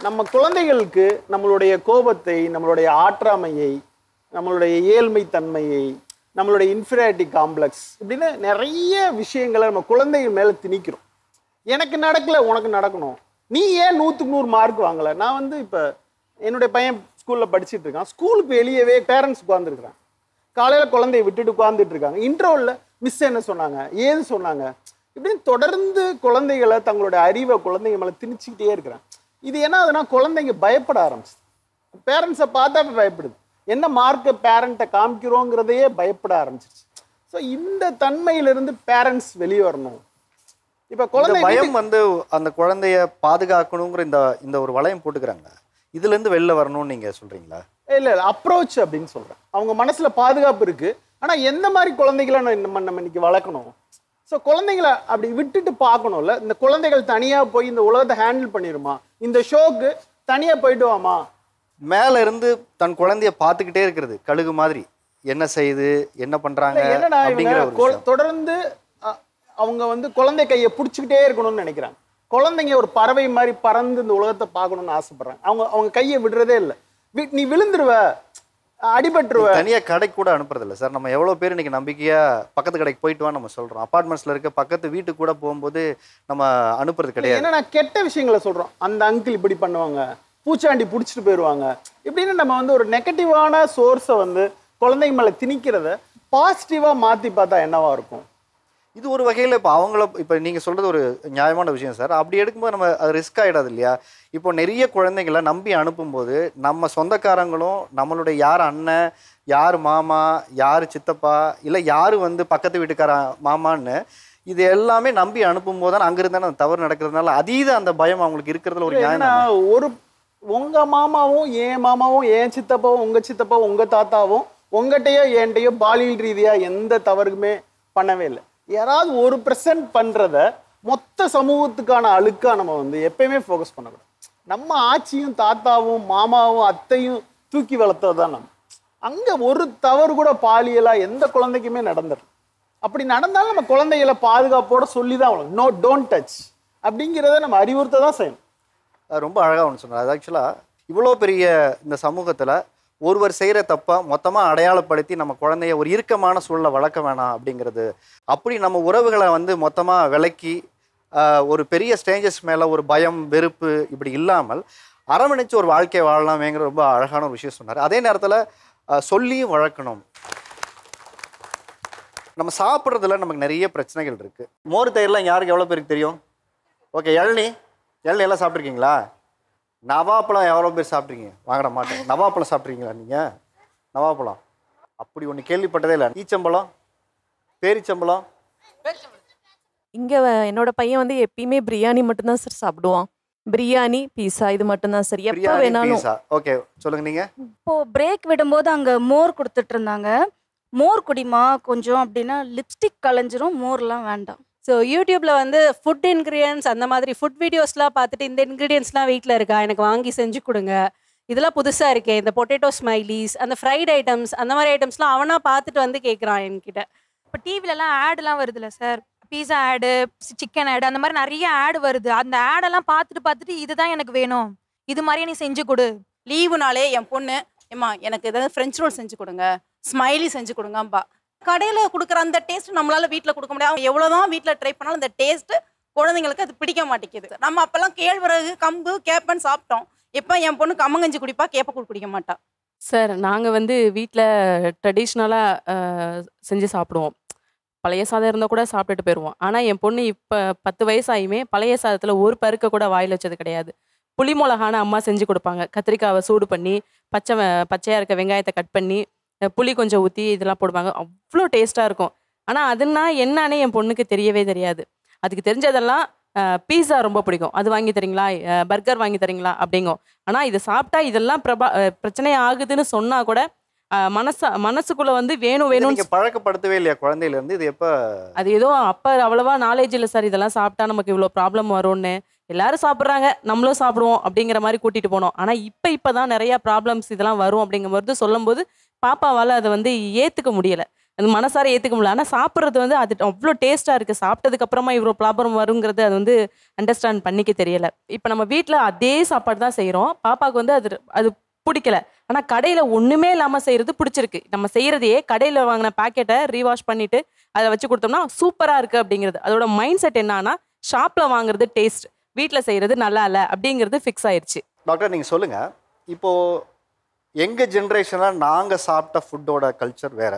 நம்ம குழந்தைகளுக்கு நம்மளுடைய கோபத்தை, நம்மளுடைய ஆற்றாமையை, நம்மளுடைய ஏழ்மை தன்மையை, நம்மளுடைய இன்ஃபீரியாரிட்டி காம்ப்ளெக்ஸ் இப்படின்னு நிறைய விஷயங்களை நம்ம குழந்தைகள் மேலே திணிக்கிறோம். எனக்கு நடக்கல, உனக்கு நடக்கணும், நீ ஏன் 100க்கு 100 மார்க் வாங்கலை. நான் வந்து இப்போ என்னுடைய பையன் ஸ்கூலில் படிச்சுட்டு இருக்கான். ஸ்கூலுக்கு வெளியவே பேரண்ட்ஸ் உட்காந்துருக்குறாங்க. காலையில் குழந்தைய விட்டுட்டு உட்காந்துட்டு இருக்காங்க. இன்டர்வல்ல மிஸ் என்ன சொன்னாங்க, ஏது சொன்னாங்க, இப்படின்னு தொடர்ந்து குழந்தைகளை தங்களுடைய அறிவை குழந்தைங்க மேலே திணிச்சிக்கிட்டே இருக்கிறாங்க. இது என்ன ஆகுதுன்னா குழந்தைங்க பயப்பட ஆரம்பிச்சு, பேரண்ட்ஸை பார்த்தா பயப்படுது, என்ன மார்க்கை பேரண்ட்டை காமிக்கிறோங்கிறதையே பயப்பட ஆரம்பிச்சிருச்சு. ஸோ இந்த தன்மையிலிருந்து பேரண்ட்ஸ் வெளியே வரணும். இப்போ குழந்தை பயம் வந்து அந்த குழந்தைய பாதுகாக்கணுங்கிற இந்த இந்த ஒரு வளையம் போட்டுக்கிறாங்க. இதுலேருந்து வெளில வரணும்னு நீங்கள் சொல்கிறீங்களா? இல்லை அப்ரோச் அப்படின்னு சொல்கிறேன். அவங்க மனசில் பாதுகாப்பு இருக்குது. ஆனால் எந்த மாதிரி குழந்தைகளை நம்ம இன்னைக்கு வளர்க்கணும்? ஸோ குழந்தைங்கள அப்படி விட்டுட்டு பார்க்கணும்ல. இந்த குழந்தைகள் தனியாக போய் இந்த உலகத்தை ஹேண்டில் பண்ணிடுமா? இந்த ஷோக்கு தனியாக போயிட்டு வாமா? மேலே இருந்து தன் குழந்தைய பார்த்துக்கிட்டே இருக்கிறது கழுகு மாதிரி. என்ன செய்யுது, என்ன பண்ணுறாங்க என்னடா அப்படிங்கிற ஒரு விஷயம். தொடர்ந்து அவங்க வந்து குழந்தை கையை பிடிச்சிக்கிட்டே இருக்கணும்னு நினைக்கிறாங்க. குழந்தைங்க ஒரு பறவை மாதிரி பறந்து இந்த உலகத்தை பார்க்கணும்னு ஆசைப்படுறாங்க. அவங்க கையை விடுறதே இல்லை. நீ விழுந்துருவ, அடிபட்டுருவ. தனியாக கடைக்கு கூட அனுப்புறதில்ல சார். நம்ம எவ்வளோ பேர் இன்னைக்கு நம்பிக்கையாக பக்கத்து கடைக்கு போயிட்டு வான்னு நம்ம சொல்கிறோம். அப்பார்ட்மெண்ட்ஸில் இருக்க பக்கத்து வீட்டுக்கு கூட போகும்போது நம்ம அனுப்புறது கிடையாது. ஏன்னா நான் கெட்ட விஷயங்களை சொல்கிறோம். அந்த அங்கிள் இப்படி பண்ணுவாங்க, பூச்சாண்டி பிடிச்சிட்டு போயிடுவாங்க இப்படின்னு நம்ம வந்து ஒரு நெகட்டிவான சோர்ஸை வந்து குழந்தைங்க மேலே திணிக்கிறத பாசிட்டிவாக மாற்றி பார்த்தா என்னவா இருக்கும்? இது ஒரு வகையில் இப்போ அவங்கள இப்போ நீங்கள் சொல்கிறது ஒரு நியாயமான விஷயம் சார். அப்படி எடுக்கும்போது நம்ம அது ரிஸ்க் ஆகிடாது இல்லையா? இப்போ நிறைய குழந்தைங்களை நம்பி அனுப்பும்போது நம்ம சொந்தக்காரங்களும் நம்மளுடைய யார் அண்ணன், யார் மாமா, யார் சித்தப்பா, இல்லை யார் வந்து பக்கத்து வீட்டுக்கார மாமான்னு இது எல்லாமே நம்பி அனுப்பும்போது தான் அங்கிருந்தானே அந்த தவறு நடக்கிறதுனால அதீத அந்த பயம் அவங்களுக்கு இருக்கிறதுல ஒரு நியாயம். ஒரு உங்கள் மாமாவும் என் மாமாவும் என் சித்தப்பாவும் உங்கள் சித்தப்பாவும் உங்கள் தாத்தாவும் உங்கள்கிட்டயோ என்கிட்டயோ பாலியல் ரீதியாக எந்த தவறுக்குமே பண்ணவே இல்லை. யாராவது 1% பண்ணுறத மொத்த சமூகத்துக்கான அழுக்கா நம்ம வந்து எப்பயுமே ஃபோக்கஸ் பண்ணக்கூடாது. நம்ம ஆச்சியும் தாத்தாவும் மாமாவும் அத்தையும் தூக்கி வளர்த்தது தான் நம்ம. அங்கே ஒரு தவறு கூட பாலியலாக எந்த குழந்தைக்குமே நடந்துடும். அப்படி நடந்தாலும் நம்ம குழந்தைகளை பாதுகாப்போட சொல்லி தான் வளரும். நோ டோன்ட் டச் அப்படிங்கிறத நம்ம அறிவுறுத்த தான் செய்யணும். ரொம்ப அழகாக ஒன்று சொன்னார். அது ஆக்சுவலாக இவ்வளோ பெரிய இந்த சமூகத்தில் ஒருவர் செய்கிற தப்பை மொத்தமாக அடையாளப்படுத்தி நம்ம குழந்தைய ஒரு இறுக்கமான சூழலை வளர்க்க வேணாம் அப்படிங்கிறது. அப்படி நம்ம உறவுகளை வந்து மொத்தமாக விலக்கி ஒரு பெரிய ஸ்டேஞ்சஸ் மேலே ஒரு பயம், வெறுப்பு இப்படி இல்லாமல் அரவணைச்சு ஒரு வாழ்க்கையை வாழலாமேங்கிற ரொம்ப அழகான ஒரு விஷயம் சொன்னார். அதே நேரத்தில் சொல்லியும் வளர்க்கணும். நம்ம சாப்பிட்றதுல நமக்கு நிறைய பிரச்சனைகள் இருக்குது. மோர் தயிர்லாம் யாருக்கு எவ்வளோ பேருக்கு தெரியும்? ஓகே, இளநீ எல்லாம் சாப்பிட்ருக்கீங்களா? நவாப்பழம் எவ்வளோ பேர் சாப்பிட்ருக்கீங்க? வாங்கிட மாட்டேன். நவாப்பழம் சாப்பிட்ருக்கீங்களா நீங்கள்? நவாப்பழம் அப்படி ஒன்று கேள்விப்பட்டதே இல்லை. ஈச்சம்பழம், பேரிச்சம்பழம். இங்கே என்னோட பையன் வந்து எப்பயுமே பிரியாணி மட்டும்தான் சார் சாப்பிடுவான். பிரியாணி, பீஸா இது மட்டும்தான் சார் எப்போ வேணாலும். ஓகே, சொல்லுங்க நீங்க. இப்போ பிரேக் விடும்போது அங்கே மோர் கொடுத்துட்டு இருந்தாங்க. மோர் குடிமா கொஞ்சம் அப்படின்னா லிப்ஸ்டிக் கலைஞ்சிரும், மோர்லாம் வேண்டாம். ஸோ யூடியூப்பில் வந்து ஃபுட் இன்க்ரீடியன்ஸ் அந்த மாதிரி ஃபுட் வீடியோஸ்லாம் பார்த்துட்டு இந்த இன்க்ரீடியன்ஸ்லாம் வீட்டில் இருக்கா, எனக்கு வாங்கி செஞ்சு கொடுங்க, இதெல்லாம் புதுசாக இருக்கே, இந்த பொட்டேட்டோ ஸ்மைலிஸ், அந்த ஃப்ரைட் ஐட்டம்ஸ், அந்த மாதிரி ஐட்டம்ஸ்லாம் அவனா பார்த்துட்டு வந்து கேட்குறான் என்கிட்ட. இப்போ டிவிலலாம் ஆடுலாம் வருதுல்ல சார், பீஸா ஆடு, சிக்கன் ஆடு, அந்த மாதிரி நிறைய ஆடு வருது. அந்த ஆடெல்லாம் பார்த்துட்டு இதுதான் எனக்கு வேணும், இது மாதிரியே நீ செஞ்சு கொடு. லீவுனாலே என் பொண்ணு ஏம்மா எனக்கு ஏதாவது ஃப்ரெஞ்ச் ரோல் செஞ்சு கொடுங்க, ஸ்மைலி செஞ்சு கொடுங்கம்பா. கடையில் கொடுக்குற அந்த டேஸ்ட் நம்மளால வீட்டில் கொடுக்க முடியாது. எவ்வளோதான் வீட்டில் ட்ரை பண்ணாலும் அந்த டேஸ்ட்டு குழந்தைங்களுக்கு அது பிடிக்க மாட்டேங்குது. நம்ம அப்போல்லாம் கேழ்வரகு, கம்பு, கேப்பன்னு சாப்பிட்டோம். இப்போ என் பொண்ணு கம்மங்கஞ்சி குடிப்பா, கேப்பக்கூழ் குடிக்க மாட்டா. சார் நாங்கள் வந்து வீட்டில் ட்ரெடிஷ்னலாக செஞ்சு சாப்பிடுவோம். பழைய சாதம் இருந்தால் கூட சாப்பிட்டுட்டு போயிடுவோம். ஆனால் என் பொண்ணு இப்போ 10 வயசாயுமே பழைய சாதத்தில் ஒரு பருக்க கூட வாயில் வச்சது கிடையாது. புளி மிளகான அம்மா செஞ்சு கொடுப்பாங்க. கத்திரிக்காவை சூடு பண்ணி பச்சையாக இருக்க வெங்காயத்தை கட் பண்ணி புளி கொஞ்சம் ஊற்றி இதெல்லாம் போடுவாங்க. அவ்வளோ டேஸ்ட்டாக இருக்கும். ஆனால் அதுன்னா என்னன்னே என் பொண்ணுக்கு தெரியவே தெரியாது. அதுக்கு தெரிஞ்சதெல்லாம் பீஸா ரொம்ப பிடிக்கும், அது வாங்கி தரீங்களா, பர்கர் வாங்கி தரீங்களா அப்படிங்கும். ஆனால் இது சாப்பிட்டா இதெல்லாம் பிரச்சனை ஆகுதுன்னு சொன்னால் கூட மனசுக்குள்ள வந்து வேணும்னு பழக்கப்படுத்தவே இல்லையா குழந்தையில இருந்து? இது எப்போ? அது ஏதோ அப்போ அவ்வளவா நாலேஜ் இல்லை சார். இதெல்லாம் சாப்பிட்டா நமக்கு இவ்வளோ ப்ராப்ளம் வரும்னு. எல்லாரும் சாப்பிட்றாங்க, நம்மளும் சாப்பிடுவோம் அப்படிங்கிற மாதிரி கூட்டிகிட்டு போனோம். ஆனால் இப்போ தான் நிறையா ப்ராப்ளம்ஸ் இதெல்லாம் வரும் அப்படிங்கும்போது சொல்லும்போது பாப்பாவால் அதை வந்து ஏற்றுக்க முடியலை, அது மனசார ஏற்றுக்க முடியல. ஆனால் சாப்பிட்றது வந்து அது அவ்வளோ டேஸ்ட்டாக இருக்குது. சாப்பிட்டதுக்கு அப்புறமா இவ்வளோ ப்ராப்ளம் வருங்கிறது அது வந்து அண்டர்ஸ்டாண்ட் பண்ணிக்க தெரியலை. இப்போ நம்ம வீட்டில் அதே சாப்பாடு தான் செய்கிறோம், பாப்பாவுக்கு வந்து அது பிடிக்கல. ஆனால் கடையில் ஒன்றுமே இல்லாமல் செய்கிறது பிடிச்சிருக்கு. நம்ம செய்கிறதையே கடையில் வாங்கின பேக்கெட்டை ரீவாஷ் பண்ணிவிட்டு அதை வச்சு கொடுத்தோம்னா சூப்பராக இருக்குது அப்படிங்கிறது. அதோட மைண்ட் செட் என்னன்னா ஷாப்பில் வாங்குறது டேஸ்ட், வீட்டில் செய்கிறது நல்லா இல்லை அப்படிங்கிறது ஃபிக்ஸ் ஆயிடுச்சு. டாக்டர் நீங்கள் சொல்லுங்கள், இப்போது எங்கள் ஜென்ரேஷனில் நாங்கள் சாப்பிட்ட ஃபுட்டோட கல்ச்சர் வேறு.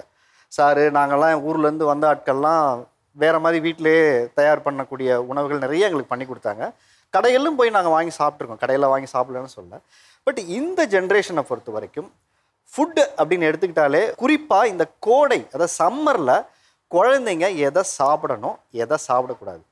சாரு நாங்கள்லாம் ஊர்லேருந்து வந்த ஆட்கள்லாம் வேறு மாதிரி வீட்டிலே தயார் பண்ணக்கூடிய உணவுகள் நிறைய எங்களுக்கு பண்ணி கொடுத்தாங்க. கடைகளிலும் போய் நாங்கள் வாங்கி சாப்பிட்ருக்கோம், கடையில் வாங்கி சாப்பிடலன்னு சொல்ல. பட் இந்த ஜென்ரேஷனை பொறுத்த வரைக்கும் ஃபுட்டு அப்படின்னு எடுத்துக்கிட்டாலே குறிப்பாக இந்த கோடை, அதாவது சம்மரில் குழந்தைங்க எதை சாப்பிடணும் எதை சாப்பிடக்கூடாது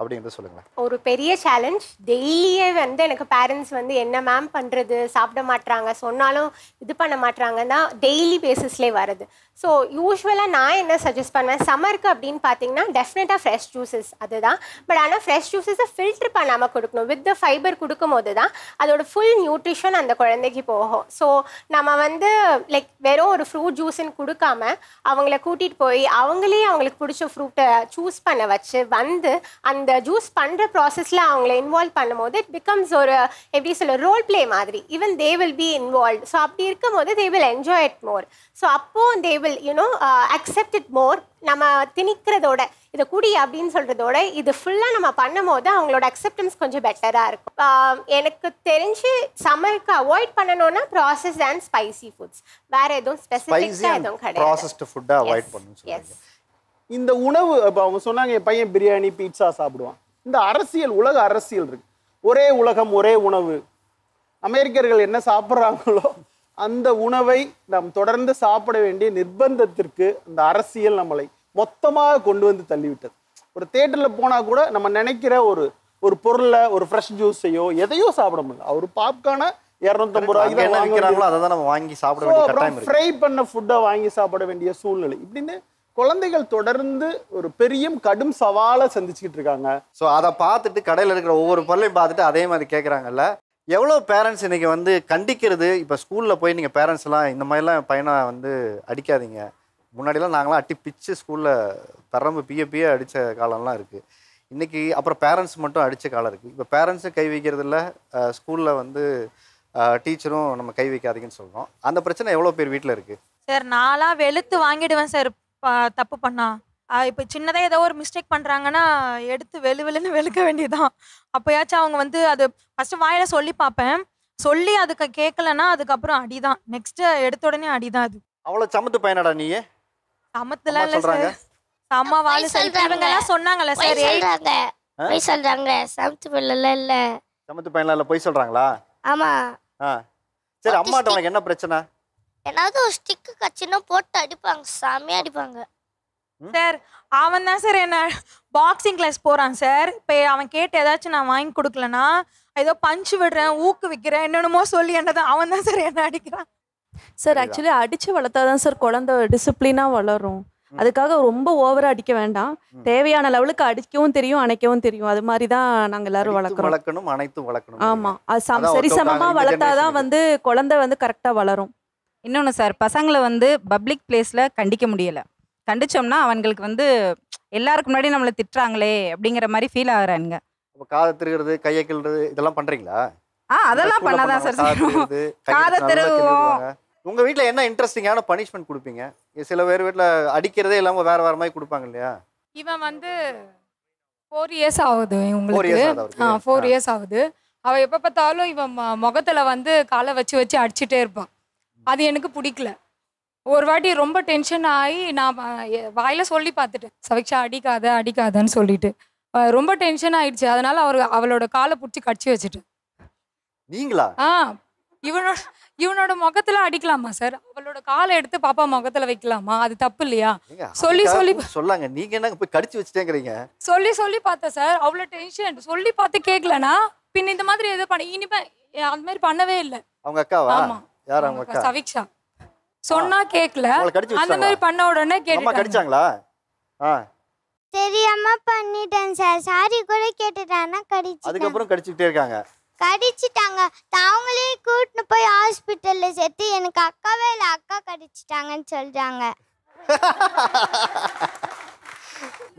அப்படிங்கிறத சொல்லுங்களேன். ஒரு பெரிய சேலஞ்ச். டெய்லியே வந்து எனக்கு பேரண்ட்ஸ் வந்து என்ன மேம் பண்ணுறது, சாப்பிட மாட்றாங்க, சொன்னாலும் இது பண்ண மாட்றாங்கன்னா டெய்லி பேசிஸ்லேயே வருது. ஸோ யூஸ்வலாக நான் என்ன சஜஸ்ட் பண்ணுவேன் சம்மருக்கு அப்படின்னு பார்த்தீங்கன்னா டெஃபினட்டாக ஃப்ரெஷ் ஜூஸஸ் அதுதான். பட் ஆனால் ஃப்ரெஷ் ஜூஸஸை ஃபில்டர் பண்ணாமல் கொடுக்கணும். வித் த ஃபைபர் கொடுக்கும் போது தான் அதோட ஃபுல் நியூட்ரிஷன் அந்த குழந்தைக்கு போகும். ஸோ நம்ம வந்து லைக் வெறும் ஒரு ஃப்ரூட் ஜூஸ்ன்னு கொடுக்காம அவங்கள கூட்டிகிட்டு போய் அவங்களுக்கு பிடிச்ச ஃப்ரூட்டை சூஸ் பண்ண வச்சு வந்து அந்த ஜூஸ் பண்ணுற ப்ராசஸில் அவங்கள இன்வால்வ் பண்ணும்போது இட் பிகம்ஸ் ஒரு எப்படி சொல்ல ரோல் பிளே மாதிரி. Even they will be involve. So அப்படி இருக்கும் போது they will enjoy it more. So அப்போது they will accept it more. நம்ம திணிக்கிறதோட இதை குடி அப்படின்னு சொல்கிறதோட இது ஃபுல்லாக நம்ம பண்ணும் போது அவங்களோட அக்செப்டன்ஸ் கொஞ்சம் பெட்டராக இருக்கும். எனக்கு தெரிஞ்சு சம்மருக்கு அவாய்ட் பண்ணணும்னா ப்ராசஸ்ட் அண்ட் ஸ்பைசி ஃபுட்ஸ். வேறு எதுவும் ஸ்பெசிஃபிக்காக எதுவும் கிடையாது. ப்ராசஸ்டு ஃபுட்டை அவாய்ட் பண்ணணும். இந்த உணவு இப்போ அவங்க சொன்னாங்க என் பையன் பிரியாணி பீட்சா சாப்பிடுவான். இந்த அரசியல் உலக அரசியல் இருக்கு. ஒரே உலகம் ஒரே உணவு. அமெரிக்கர்கள் என்ன சாப்பிட்றாங்களோ அந்த உணவை நாம் தொடர்ந்து சாப்பிட வேண்டிய நிர்பந்தத்திற்கு இந்த அரசியல் நம்மளை மொத்தமாக கொண்டு வந்து தள்ளிவிட்டது. ஒரு தேட்டரில் போனால் கூட நம்ம நினைக்கிற ஒரு பொருளை ஒரு ஃப்ரெஷ் ஜூஸையோ எதையோ சாப்பிட முடியல. ஒரு பாப்கார்னை 250 ரூபாய்க்கு அதை தான் நம்ம வாங்கி சாப்பிட வேண்டிய கட்டாயம் இருக்கு. ஃப்ரை பண்ண ஃபுட்டை வாங்கி சாப்பிட வேண்டிய சூழ்நிலை. இப்படின்னு குழந்தைகள் தொடர்ந்து ஒரு பெரிய கடும் சவாலை சந்திச்சுக்கிட்டு இருக்காங்க. ஸோ அதை பார்த்துட்டு கடையில் இருக்கிற ஒவ்வொரு பொருளையும் பார்த்துட்டு அதே மாதிரி கேட்குறாங்கல்ல. எவ்வளோ பேரண்ட்ஸ் இன்றைக்கி வந்து கண்டிக்கிறது. இப்போ ஸ்கூலில் போய் நீங்கள் பேரண்ட்ஸ்லாம் இந்த மாதிரிலாம் பையனை வந்து அடிக்காதீங்க. முன்னாடிலாம் நாங்களாம் அட்டி பிச்சு ஸ்கூலில் பரம்பு பிய அடித்த காலம்லாம் இருக்குது. இன்றைக்கி அப்புறம் பேரண்ட்ஸ் மட்டும் அடித்த காலம் இருக்குது. இப்போ பேரண்ட்ஸும் கை வைக்கிறதில்ல, ஸ்கூலில் வந்து டீச்சரும் நம்ம கை வைக்காதீங்கன்னு சொல்கிறோம். அந்த பிரச்சனை எவ்வளோ பேர் வீட்டில் இருக்குது சார்? நான்லாம் வெளுத்து வாங்கிடுவேன் சார் தப்பு பண்ணா. இப்போ சின்னதாக ஏதோ ஒரு மிஸ்டேக் பண்ணுறாங்கன்னா எடுத்து வெளுன்னு வெளுக்க வேண்டியதான். அப்போயாச்சும் அவங்க வந்து அது ஃபஸ்ட்டு வாயில சொல்லி பார்ப்பேன். சொல்லி அதுக்கு கேட்கலன்னா அதுக்கப்புறம் அடிதான். நெக்ஸ்ட்டு எடுத்த உடனே அடிதான். அது அவ்வளோ சமத்து பையனாடா நீயே? சமத்துலாம் இல்லை சார். அம்மா வாழை இவங்கெல்லாம் சொன்னாங்கல்ல சார். போய் சொல்றாங்க சமத்து பையன்லாம் இல்ல. சமத்து பையன்லாம் இல்லை போய் சொல்கிறாங்களா? ஆமா. சரி, அம்மாட்ட உனக்கு என்ன பிரச்சனை? ஏதாவது ஒரு ஸ்டிக்கு கச்சினா போட்டு அடிப்பாங்க, சாமியா அடிப்பாங்க சார். அவன் தான் சார் என்ன பாக்ஸிங் கிளாஸ் போகிறான் சார். இப்போ அவன் கேட்டு ஏதாச்சும் நான் வாங்கி கொடுக்கலன்னா ஏதோ பஞ்சு விடுறேன், ஊக்குவிக்கிறேன், என்னென்னமோ சொல்லி என்னதான் அவன் தான் சார் என்ன அடிக்கிறான் சார். ஆக்சுவலி அடிச்சு வளர்த்தாதான் சார் குழந்தை டிசிப்ளினாக வளரும். அதுக்காக ரொம்ப ஓவரா அடிக்க வேண்டாம். தேவையான லெவலுக்கு அடிக்கவும் தெரியும், அணைக்கவும் தெரியும். அது மாதிரி தான் நாங்கள் எல்லாரும் வளர்க்கணும், அனைத்தும் வளர்க்கணும். ஆமாம், அது சரிசமமாக வளர்த்தாதான் வந்து குழந்தை வந்து கரெக்டாக வளரும். இன்னொன்று சார், பசங்களை வந்து பப்ளிக் பிளேஸில் கண்டிக்க முடியலை. கண்டிச்சோம்னா அவங்களுக்கு வந்து எல்லாருக்கும் முன்னாடி நம்மளை திட்டுறாங்களே அப்படிங்கிற மாதிரி ஃபீல் ஆகுறாங்க. காதை திருகிறது, கையை கிள்றது இதெல்லாம் பண்ணுறீங்களா? அதெல்லாம் பண்ணாதான் சார். காதை திருவுவோம். உங்கள் வீட்டில் என்ன இன்ட்ரெஸ்டிங்கான பனிஷ்மெண்ட் கொடுப்பீங்க? சில பேர் வீட்டில் அடிக்கிறதே இல்லாமல் வேறு வேறு மாதிரி கொடுப்பாங்க இல்லையா? இவன் வந்து 4 இயர்ஸ் ஆகுது உங்களுக்கு. 4 இயர்ஸ் ஆகுது. அவள் எப்போ பார்த்தாலும் இவன் முகத்தில் வந்து காலை வச்சு அடிச்சுட்டே இருப்பான். அது எனக்கு பிடிக்கல. ஒரு வாட்டி ரொம்ப டென்ஷன் ஆகி நான் வாயில சொல்லி பார்த்துட்டேன், சவிக்ஷா அடிக்காதன்னு சொல்லிட்டு. ரொம்ப டென்ஷன் ஆயிடுச்சு. அதனால அவளோட காலை பிடிச்சி கடிச்சு வச்சுட்டேன். நீங்களா? இவனோட முகத்துல அடிக்கலாமா சார்? அவளோட காலை எடுத்து பாப்பா முகத்துல வைக்கலாமா? அது தப்பு இல்லையா? சொல்லி சொல்லாங்க. நீங்க என்ன போய் கடிச்சு வச்சுட்டேங்கிறீங்க? சொல்லி பார்த்தேன் சார். அவ்வளோ டென்ஷன். சொல்லி பார்த்து கேட்கலனா பின் இந்த மாதிரி எது பண்ண இனிமே அந்த மாதிரி பண்ணவே இல்லை. அவங்க அக்காவா? ஆமா. யார் அவங்க அக்கா? சவிக்ஷா. சொன்னா கேட்கல. அந்த மாதிரி பண்ண உடனே கேட்டு கடிச்சாங்களா? தெரியாம பண்ணிட்டேன் சார். சாரி கூட கேட்டுட்டானா கடிச்சு. அதுக்கு அப்புறம் கடிச்சிட்டே இருக்காங்க. கடிச்சிட்டாங்க. அவங்களே கூட்டிட்டு போய் ஹாஸ்பிட்டல்ல சேர்த்து எனக்கு அக்காவே இல்லை அக்கா கடிச்சிட்டாங்கன்னு சொல்றாங்க.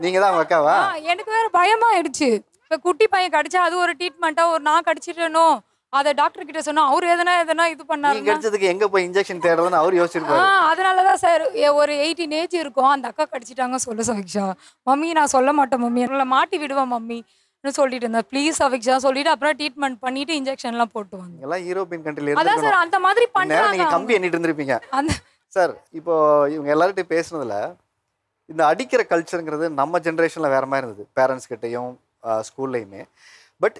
நீங்க தான் அவங்க அக்காவா? எனக்கு வேற பயமா ஆயிடுச்சு. இப்ப குட்டி பையன் கடிச்சா அது ஒரு ட்ரீட்மெண்டா, ஒரு நான் கடிச்சிட்டேனோ அதை டாக்டர் கிட்ட சொன்னா அவர் எதனா இது பண்ணாரு. நீங்க கடிச்சதுக்கு எங்க போய் இன்ஜெக்ஷன் தேடலன்னு அவர் யோசிச்சிருப்பாரு. அதனாலதான் சார் ஒரு 18 ஏஜ் இருக்கும். அந்த அக்கா கடிச்சிட்டாங்க சொல்ல சவிக்ஷா. மம்மி நான் சொல்ல மாட்டேன் மம்மி, எங்களை மாட்டி விடுவேன் மம்மி சொல்லிட்டு இருந்தேன். ப்ளீஸ் சவிக்ஷா சொல்லிட்டு அப்புறம் ட்ரீட்மெண்ட் பண்ணிட்டு இன்ஜெக்ஷன்லாம் போட்டு வாங்க. எல்லாம் யூரோப்பியன் கண்ட்ரில அதான் சார் அந்த மாதிரி பண்றாங்க. நீங்க கம்பி எண்ணிட்டு இருந்திருப்பீங்க. சார் இப்போ இவங்க எல்லார்கிட்டையும் பேசுனதுல இந்த அடிக்கிற கல்ச்சருங்கிறது நம்ம ஜென்ரேஷன்ல வேற மாதிரி இருந்தது, பேரண்ட்ஸ் கிட்டையும் ஸ்கூல்லையுமே. பட்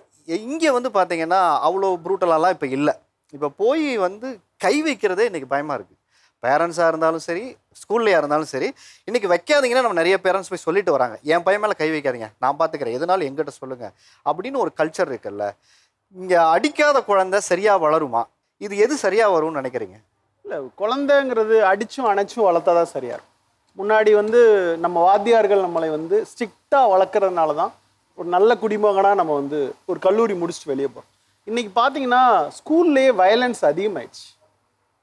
இங்கே வந்து பார்த்தீங்கன்னா அவ்வளோ ப்ரூட்டலாலாம் இப்போ இல்லை. இப்போ போய் வந்து கை வைக்கிறதே இன்றைக்கி பயமாக இருக்குது. பேரண்ட்ஸாக இருந்தாலும் சரி, ஸ்கூல்லையாக இருந்தாலும் சரி, இன்றைக்கி வைக்காதீங்கன்னா நம்ம நிறைய பேரண்ட்ஸ் போய் சொல்லிட்டு வராங்க, என் பையன் மேலே கை வைக்காதீங்க, நான் பார்த்துக்கிறேன், எதுனாலும் எங்கிட்ட சொல்லுங்கள் அப்படின்னு ஒரு கல்ச்சர் இருக்குல்ல. இங்கே அடிக்காத குழந்தை சரியாக வளருமா? இது எது சரியாக வரும்னு நினைக்கிறீங்க? இல்லை, குழந்தைங்கிறது அடிச்சும் அணைச்சும் வளர்த்தா தான் சரியாக இருக்கும். முன்னாடி வந்து நம்ம வாத்தியார்கள் நம்மளை வந்து ஸ்ட்ரிக்டாக வளர்க்குறதுனால தான் ஒரு நல்ல குடிமகனாக நம்ம வந்து ஒரு கல்லூரி முடிச்சுட்டு வெளியே போகிறோம். இன்றைக்கி பார்த்தீங்கன்னா ஸ்கூல்லேயே வயலன்ஸ் அதிகமாகிடுச்சு.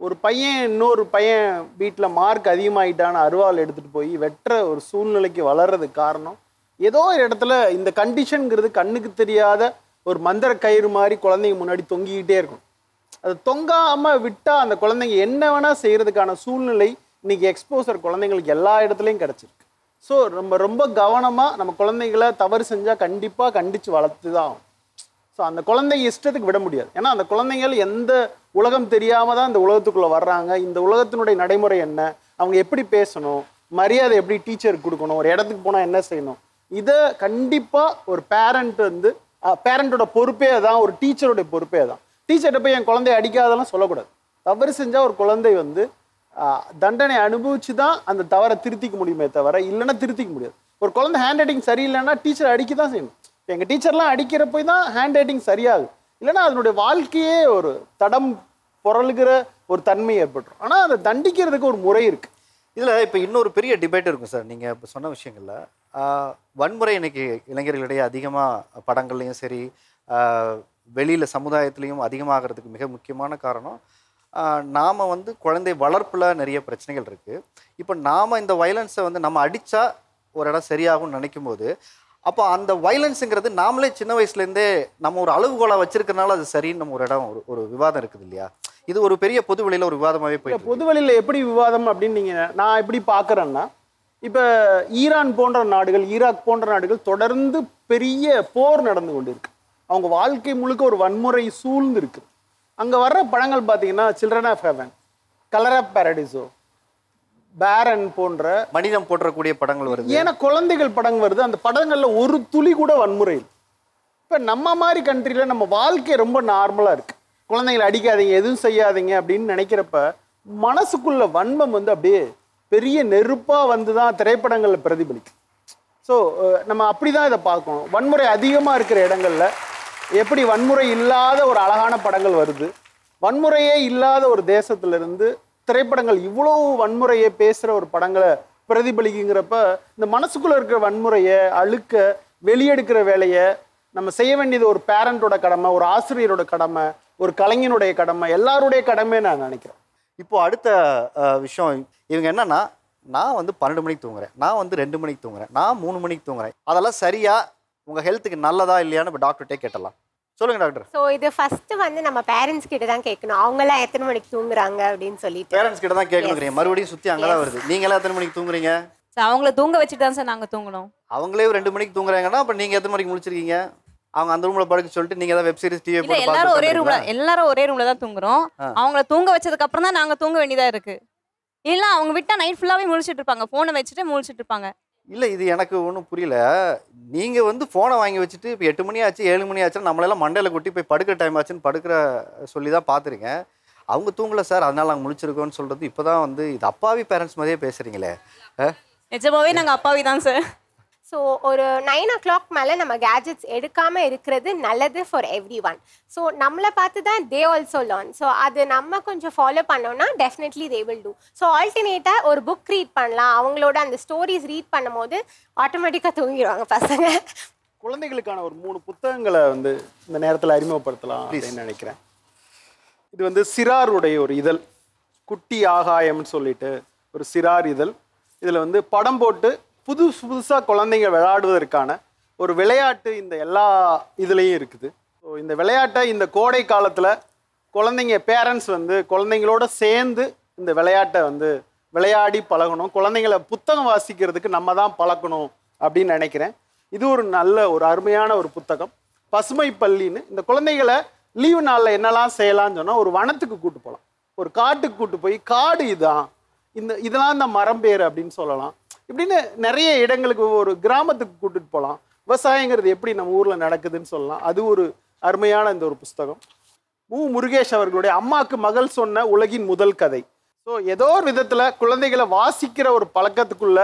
ஒரு பையன் இன்னொரு பையன் வீட்டில் மார்க் அதிகமாகிட்டான்னு அருவாள் எடுத்துகிட்டு போய் வெட்டுற ஒரு சூழ்நிலைக்கு வளர்றதுக்கு காரணம் ஏதோ ஒரு இடத்துல இந்த கண்டிஷனுங்கிறது கண்ணுக்கு தெரியாத ஒரு மந்திர கயிறு மாதிரி குழந்தைங்க முன்னாடி தொங்கிக்கிட்டே இருக்கும். அது தொங்காமல் விட்டால் அந்த குழந்தைங்க என்ன வேணால் செய்கிறதுக்கான சூழ்நிலை இன்றைக்கி எக்ஸ்போசர் குழந்தைங்களுக்கு எல்லா இடத்துலையும் கிடச்சிருக்கு. ஸோ ரொம்ப கவனமாக நம்ம குழந்தைகளை தவறு செஞ்சால் கண்டிப்பாக கண்டித்து வளர்த்து தான் ஆகும். ஸோ அந்த குழந்தைங்க இஷ்டத்துக்கு விட முடியாது. ஏன்னா அந்த குழந்தைகள் எந்த உலகம் தெரியாமல் தான் இந்த உலகத்துக்குள்ளே வர்றாங்க. இந்த உலகத்தினுடைய நடைமுறை என்ன, அவங்க எப்படி பேசணும், மரியாதை எப்படி டீச்சருக்கு கொடுக்கணும், ஒரு இடத்துக்கு போனால் என்ன செய்யணும், இதை கண்டிப்பாக ஒரு பேரண்ட் வந்து பேரண்ட்டோட பொறுப்பே தான், ஒரு டீச்சருடைய பொறுப்பே தான். டீச்சர்கிட்ட போய் என் குழந்தைய அடிக்காதெல்லாம் சொல்லக்கூடாது. தவறு செஞ்சால் ஒரு குழந்தை வந்து தண்டனை அனுபவிச்சு தான் அந்த தவறை திருத்திக்க முடியுமே தவிர இல்லைன்னா திருத்திக்க முடியாது. ஒரு குழந்தை ஹேண்ட் ரைட்டிங் சரியில்லைன்னா டீச்சர் அடிக்க தான் செய்யணும். எங்கள் டீச்சர்லாம் அடிக்கிற போய் தான் ஹேண்ட் ரைட்டிங் சரியாகுது. இல்லைன்னா அதனுடைய வாழ்க்கையே ஒரு தடம் புரளுகிற ஒரு தன்மை ஏற்பட்டுரும். ஆனால் அதை தண்டிக்கிறதுக்கு ஒரு முறை இருக்குது. இதில் இப்போ இன்னொரு பெரிய டிபேட் இருக்கும் சார். நீங்கள் இப்போ சொன்ன விஷயங்களில் வன்முறை இன்னைக்கு இளைஞர்களிடையே அதிகமாக படங்கள்லையும் சரி வெளியில் சமுதாயத்துலேயும் அதிகமாகிறதுக்கு மிக முக்கியமான காரணம் நாம் வந்து குழந்தை வளர்ப்பில் நிறைய பிரச்சனைகள் இருக்குது. இப்போ நாம் இந்த வயலன்ஸை வந்து நம்ம அடித்தா ஒரு இடம் சரியாகும்னு நினைக்கும் போது அப்போ அந்த வயலன்ஸுங்கிறது நாமளே சின்ன வயசுலேருந்தே நம்ம ஒரு அளவுகோலாக வச்சிருக்கனால அது சரின்னு நம்ம ஒரு இடம் ஒரு விவாதம் இருக்குது இல்லையா? இது ஒரு பெரிய பொது வெளியில் ஒரு விவாதமாகவே போயிட்டு பொது வெளியில் எப்படி விவாதம் அப்படின்னு நீங்கள் நான் எப்படி பார்க்குறேன்னா, இப்போ ஈரான் போன்ற நாடுகள், ஈராக் போன்ற நாடுகள் தொடர்ந்து பெரிய போர் நடந்து கொண்டு இருக்கு. அவங்க வாழ்க்கை முழுக்க ஒரு வன்முறை சூழ்ந்து இருக்குது. அங்கே வர்ற படங்கள் பார்த்தீங்கன்னா Children of Heaven, Colour of Paradise, Baran போன்ற மனிதம் போற்றக்கூடிய படங்கள் வருது. ஏன்னா குழந்தைகள் படங்கள் வருது. அந்த படங்களில் ஒரு துளி கூட வன்முறை இல்லை. இப்போ நம்ம மாதிரி கண்ட்ரியில் நம்ம வாழ்க்கை ரொம்ப நார்மலாக இருக்குது. குழந்தைங்களை அடிக்காதீங்க, எதுவும் செய்யாதீங்க அப்படின்னு நினைக்கிறப்ப மனசுக்குள்ள வன்மம் வந்து அப்படியே பெரிய நெருப்பாக வந்து தான் திரைப்படங்களில் பிரதிபலிக்கும். ஸோ நம்ம அப்படி தான் இதை பார்க்கணும். வன்முறை அதிகமாக இருக்கிற இடங்களில் எப்படி வன்முறை இல்லாத ஒரு அழகான படங்கள் வருது, வன்முறையே இல்லாத ஒரு தேசத்திலிருந்து திரைப்படங்கள் இவ்வளோ வன்முறையை பேசுகிற ஒரு படங்களை பிரதிபலிக்குங்கிறப்ப இந்த மனசுக்குள்ளே இருக்கிற வன்முறையை அழுக்க வெளியெடுக்கிற வேலையை நம்ம செய்ய வேண்டியது ஒரு பேரண்டோட கடமை, ஒரு ஆசிரியரோட கடமை, ஒரு கலைஞனுடைய கடமை, எல்லாருடைய கடமை நான் நினைக்கிறேன். இப்போது அடுத்த விஷயம் இவங்க என்னன்னா, நான் வந்து 12 மணிக்கு தூங்குறேன், நான் வந்து 2 மணிக்கு தூங்குறேன், நான் 3 மணிக்கு தூங்குறேன், அதெல்லாம் சரியா உங்கள் ஹெல்த்துக்கு நல்லதா இல்லையான்னு இப்போ டாக்டர்கிட்டே கேட்டலாம். சொல்லுங்க டாக்டர். ஸோ இது ஃபர்ஸ்ட் வந்து நம்ம பேரண்ட்ஸ் கிட்ட தான் கேட்கணும், அவங்களாம் எத்தனை மணிக்கு தூங்குறாங்க அப்படின்னு சொல்லிட்டு. பேரண்ட்ஸ் கிட்ட தான் கேட்கணுங்கிறீங்க. மறுபடியும் சுற்றி அங்கே தான் வருது. நீங்களாம் எத்தனை மணிக்கு தூங்குறீங்க? சார் அவங்கள தூங்க வச்சுட்டு தான் சார் நாங்கள் தூங்கணும். அவங்களே 2 மணிக்கு தூங்குறாங்கன்னா அப்போ நீங்கள் எத்தனை மணிக்கு முடிச்சிருக்கீங்க? அவங்க அந்த ரூம்ல படுக்க சொல்லிட்டு நீங்க தான் வெப் சீரிஸ் டிவி போட்டு எல்லாரும் ஒரே ரூம்ல தான் தூங்குறோம். அவங்கள தூங்க வச்சதுக்கு அப்புறம் தான் நாங்க தூங்க வேண்டியதா இருக்கு. இல்ல அவங்க விட்டா நைட் ஃபுல்லாவே முழிச்சிட்டு இருப்பாங்க, போனை வச்சுட்டு முழிச்சிட்டு இருப்பாங்க. இல்ல இது எனக்கு ஒன்றும் புரியல. நீங்க வந்து போனை வாங்கி வச்சுட்டு இப்போ 8 மணி ஆச்சு 7 மணி ஆச்சுன்னா நம்மளெல்லாம் மண்டையில கொட்டி போய் படுக்கிற டைம் ஆச்சுன்னு படுக்கிற சொல்லி தான் பார்த்துருக்கேன். அவங்க தூங்கல சார் அதனால நாங்கள் முழிச்சிருக்கோம்னு சொல்றது இப்போதான் வந்து இது அப்பாவி பேரண்ட்ஸ் மாதிரியே பேசுறீங்களே. நிஜமாவே நாங்கள் அப்பாவி தான் சார். ஸோ ஒரு 9 o'clock மேலே நம்ம கேஜெட்ஸ் எடுக்காமல் இருக்கிறது நல்லது ஃபார் எவ்ரி ஒன். ஸோ நம்மளை பார்த்து தான் தே ஆல்சோ லேர்ன். ஸோ அது நம்ம கொஞ்சம் ஃபாலோ பண்ணோம்னா definitely they will do. So ஆல்டர்னேட்டாக ஒரு புக் ரீட் பண்ணலாம், அவங்களோட அந்த ஸ்டோரிஸ் ரீட் பண்ணும் போது ஆட்டோமேட்டிக்காக தூங்கிடுவாங்க பசங்க. குழந்தைகளுக்கான ஒரு 3 புத்தகங்களை வந்து இந்த நேரத்தில் அறிமுகப்படுத்தலாம் அப்படின்னு நினைக்கிறேன். இது வந்து சிறாருடைய ஒரு இதழ், குட்டி ஆகாயம்னு சொல்லிட்டு ஒரு சிறார் இதழ். இதில் வந்து படம் போட்டு புதுசாக குழந்தைங்க விளையாடுவதற்கான ஒரு விளையாட்டு இந்த எல்லா இதுலேயும் இருக்குது. ஸோ இந்த விளையாட்டை இந்த கோடை காலத்தில் குழந்தைங்க பேரண்ட்ஸ் வந்து குழந்தைங்களோட சேர்ந்து இந்த விளையாட்டை வந்து விளையாடி பழகணும். குழந்தைங்கள புத்தகம் வாசிக்கிறதுக்கு நம்ம தான் பழக்கணும் அப்படின்னு நினைக்கிறேன். இது ஒரு நல்ல ஒரு அருமையான ஒரு புத்தகம், பசுமை பள்ளின்னு. இந்த குழந்தைகளை லீவு நாளில் என்னெல்லாம் செய்யலாம்னு சொன்னால் ஒரு வனத்துக்கு கூட்டு போகலாம், ஒரு காட்டுக்கு கூட்டு போய் காடு இதான் இதெல்லாம் இந்த மரம் பேர் அப்படின்னு சொல்லலாம். இப்படின்னு நிறைய இடங்களுக்கு ஒரு கிராமத்துக்கு கூட்டிட்டு போகலாம். விவசாயங்கிறது எப்படி நம்ம ஊரில் நடக்குதுன்னு சொல்லலாம். அது ஒரு அருமையான இந்த ஒரு புஸ்தகம். முருகேஷ் அவர்களுடைய அம்மாக்கு மகள் சொன்ன உலகின் முதல் கதை. ஸோ ஏதோ ஒரு விதத்தில் குழந்தைகளை வாசிக்கிற ஒரு பழக்கத்துக்குள்ள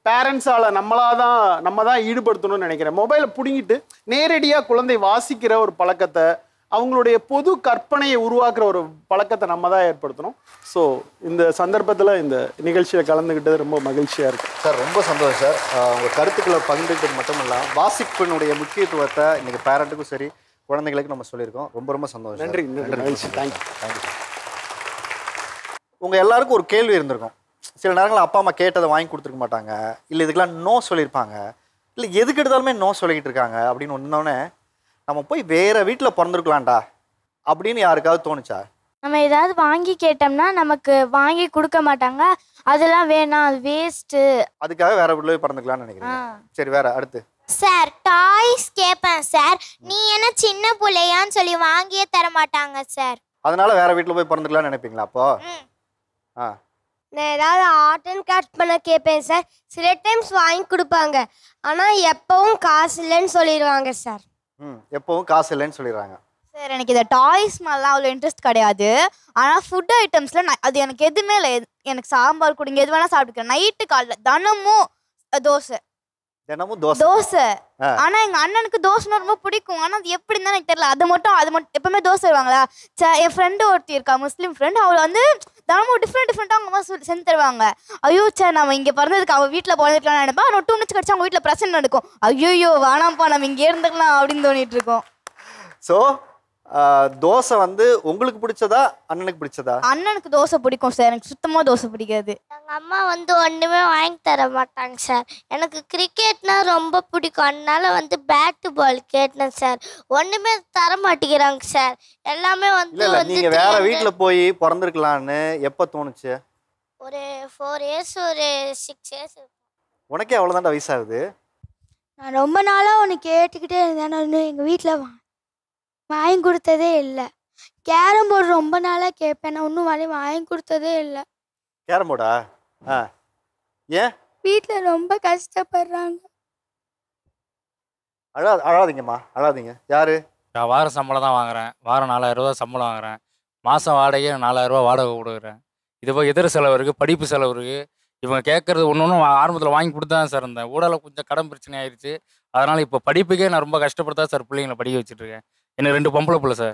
பேரண்ட்ஸால் நம்ம தான் ஈடுபடுத்தணும்னு நினைக்கிறேன். மொபைலை பிடுங்கிட்டு நேரடியாக குழந்தை வாசிக்கிற ஒரு பழக்கத்தை, அவங்களுடைய பொது கற்பனையை உருவாக்குற ஒரு பழக்கத்தை நம்ம தான் ஏற்படுத்தணும். ஸோ இந்த சந்தர்ப்பத்தில் இந்த நிகழ்ச்சியில் கலந்துக்கிட்டது ரொம்ப மகிழ்ச்சியாக இருக்குது சார். ரொம்ப சந்தோஷம் சார். உங்கள் கருத்துக்களை பகிர்ந்துக்கிட்டது மட்டும் இல்லை, வாசிப்பினுடைய முக்கியத்துவத்தை இன்றைக்கி பேரண்ட்டுக்கும் சரி குழந்தைகளுக்கு நம்ம சொல்லியிருக்கோம். ரொம்ப ரொம்ப சந்தோஷம். நன்றி. மகிழ்ச்சி. தேங்க்யூ. உங்கள் எல்லாருக்கும் ஒரு கேள்வி இருந்திருக்கும். சில நேரங்களில் அப்பா அம்மா கேட்டதை வாங்கி கொடுத்துருக்க மாட்டாங்க, இல்லை இதுக்கெல்லாம் நோ சொல்லியிருப்பாங்க, இல்லை எதுக்கு எடுத்தாலுமே நோ சொல்லிக்கிட்டு இருக்காங்க அப்படின்னு ஒன்றோடனே நம்ம போய் வேறு வீட்டில் பிறந்திருக்கலாம்டா அப்படின்னு யாருக்காவது தோணுச்சா? நம்ம ஏதாவது வாங்கி கேட்டோம்னா நமக்கு வாங்கி கொடுக்க மாட்டாங்க, அதெல்லாம் வேணாம், அது வேஸ்ட்டு, அதுக்காக வேற வீட்டில் போய் பிறந்துக்கலாம்னு நினைக்கிறேன். சரி, வேற அடுத்து சார் டாய்ஸ் கேட்பேன் சார், நீ என்ன சின்ன பிள்ளையான்னு சொல்லி வாங்கியே தர மாட்டாங்க சார். அதனால வேற வீட்டில் போய் பிறந்துக்கலாம்னு நினைப்பீங்களா அப்போ? நான் ஏதாவது ஆர்ட் அண்ட் கிராஃப்ட் பண்ண கேட்பேன் சார், சில டைம்ஸ் வாங்கி கொடுப்பாங்க, ஆனால் எப்பவும் காசு இல்லைன்னு சொல்லிடுவாங்க சார். எப்பவும் காசு இல்லைன்னு சொல்லிடுறாங்க. சார் எனக்கு இந்த டாய்ஸ் மேலாம் அவ்வளோ இன்ட்ரெஸ்ட் கிடையாது, ஆனால் ஃபுட் ஐட்டம்ஸில் அது எனக்கு எதுவுமே இல்லை. எனக்கு சாம்பார் கொடுங்க, எது வேணால் சாப்பிட்டுக்கிறேன். நைட்டு காலைல தினமும் தோசை. ஆனால் எங்கள் அண்ணனுக்கு தோசைனா ரொம்ப பிடிக்கும், ஆனால் அது எப்படின்னு தான் எனக்கு தெரியல. அது மட்டும் எப்பவுமே தோசை வருவாங்களா. என் ஃப்ரெண்டு ஒருத்தி இருக்கா, முஸ்லீம் ஃப்ரெண்ட், அவளை வந்து தினமும் டிஃப்ரெண்ட்டாக அவங்க அம்மா செஞ்சு தருவாங்க. ஐயோ சார் நம்ம இங்கே பிறந்ததுக்கு அவள் வீட்டில் பிறந்துக்கலாம்னு நினைப்பேன். ஆனால் 2 மினிட்ஸ் கழிச்சு அவங்க வீட்டில் பிரச்சனை நடக்கும். ஐயோ வேணாம்ப்பா நம்ம இங்கே இருந்துக்கலாம் அப்படின்னு தோணிட்டு இருக்கோம். ஸோ தோசை வந்து உங்களுக்கு பிடிச்சதா அண்ணனுக்கு பிடிச்சதா? அண்ணனுக்கு தோசை பிடிக்கும் சார், எனக்கு சுத்தமாக தோசை பிடிக்காது. எங்கள் அம்மா வந்து ஒன்றுமே வாங்கி தர மாட்டாங்க சார். எனக்கு கிரிக்கெட்னா ரொம்ப பிடிக்கும், அதனால வந்து பேட்டு பால் கேட்டேன் சார், ஒன்றுமே தர மாட்டேங்கிறாங்க சார். எல்லாமே வந்து இல்லை நீங்கள் வேற வீட்டில் போய் பிறந்திருக்கலான்னு எப்போ தோணுச்சு? ஒரு 4 இயர்ஸ் ஒரு 6 இயர்ஸ். உனக்கே அவ்வளோதான்டா வயசாகுது. நான் ரொம்ப நாளாக ஒன்று கேட்டுக்கிட்டே இருந்தேன், நான் எங்கள் வீட்டில் வாங்கி கொடுத்ததே இல்லை. கேரம் போர்டு ரொம்ப நாளாக கேட்பேன், நான் இன்னும் வாங்கி கொடுத்ததே இல்லை. கேரம் போர்டா? ஏன் வீட்டில் ரொம்ப கஷ்டப்படுறாங்க. அழாதீங்கம்மா, அழாதீங்க. யாரு? நான் வார சம்பளம் தான் வாங்குறேன், வாரம் 4000 ரூபா சம்பளம் வாங்குறேன், மாதம் வாடகை 4000 ரூபா வாடகை கொடுக்குறேன். இது போய் இதர செலவு இருக்குது, படிப்பு செலவு இருக்குது. இவங்க கேட்குறது ஒன்று ஆரம்பத்தில் வாங்கி கொடுத்து தான் சார் இருந்தேன். ஊடலில் கொஞ்சம் கடன் பிரச்சனை ஆயிடுச்சு, அதனால் இப்போ படிப்புக்கே நான் ரொம்ப கஷ்டப்படுத்தா சார் பிள்ளைங்களை படிக்க வச்சுட்ருக்கேன். எனக்கு 2 பொம்பளை பிள்ளை சார்.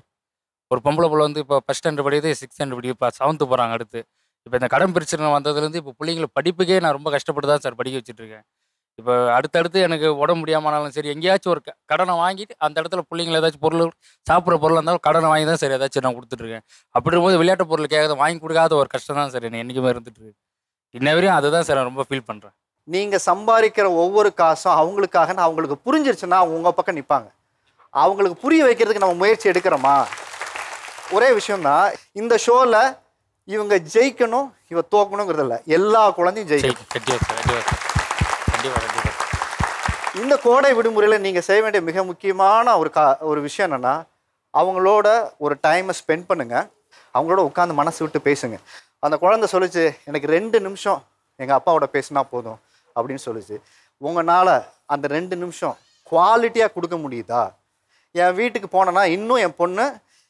ஒரு பொம்பளை பிள்ளை வந்து இப்போ ஃபஸ்ட் ஸ்டாண்டர்ட் படிக்குது, 6th ஸ்டாண்டர்ட் படிக்குது, இப்போ 7th போகிறாங்க. அடுத்து இப்போ இந்த கடன் பிரச்சனை வந்ததுலேருந்து இப்போ பிள்ளைங்களை படிப்புக்கே நான் ரொம்ப கஷ்டப்பட்டு தான் சார் படிக்க வச்சுட்ருக்கேன். இப்போ அடுத்தடுத்து எனக்கு உடம்பு முடியாமனாலும் சரி, எங்கேயாச்சும் ஒரு கடனை வாங்கிட்டு அந்த இடத்துல பிள்ளைங்களை ஏதாச்சும் பொருள் சாப்பிட்ற பொருளாக இருந்தாலும் கடனை வாங்கி தான் சார் ஏதாச்சும் நான் கொடுத்துட்ருக்கேன். அப்படி இருக்கும்போது விளையாட்டு பொருள் கேட்காத வாங்கி கொடுக்காத ஒரு கஷ்டம் தான் சார் எனக்கு என்றைக்குமே இருந்துட்டுருக்கு. இன்ன வரையும் அதுதான் சார் நான் ரொம்ப ஃபீல் பண்ணுறேன். நீங்கள் சம்பாதிக்கிற ஒவ்வொரு காசும் அவங்களுக்காக அவங்களுக்கு புரிஞ்சிருச்சுன்னா உங்கள் பக்கம் நிற்பாங்க. அவங்களுக்கு புரிய வைக்கிறதுக்கு நம்ம முயற்சி எடுக்கிறோமா? ஒரே விஷயம்தான், இந்த ஷோவில் இவங்க ஜெயிக்கணும் இவ தோக்கணுங்கிறது இல்லை, எல்லா குழந்தையும் ஜெயிக்கணும். இந்த கோடை விடுமுறையில் நீங்கள் செய்ய வேண்டிய மிக முக்கியமான ஒரு விஷயம் என்னென்னா, அவங்களோட ஒரு டைமை ஸ்பெண்ட் பண்ணுங்கள், அவங்களோட உட்காந்து மனசு விட்டு பேசுங்க. அந்த குழந்தை சொல்லிச்சு, எனக்கு 2 நிமிஷம் எங்கள் அப்பாவோட பேசினா போதும் அப்படின்னு சொல்லிச்சு. உங்களால் அந்த 2 நிமிஷம் குவாலிட்டியாக கொடுக்க முடியுதா? என் வீட்டுக்கு போனேன்னா இன்னும் என் பொண்ணு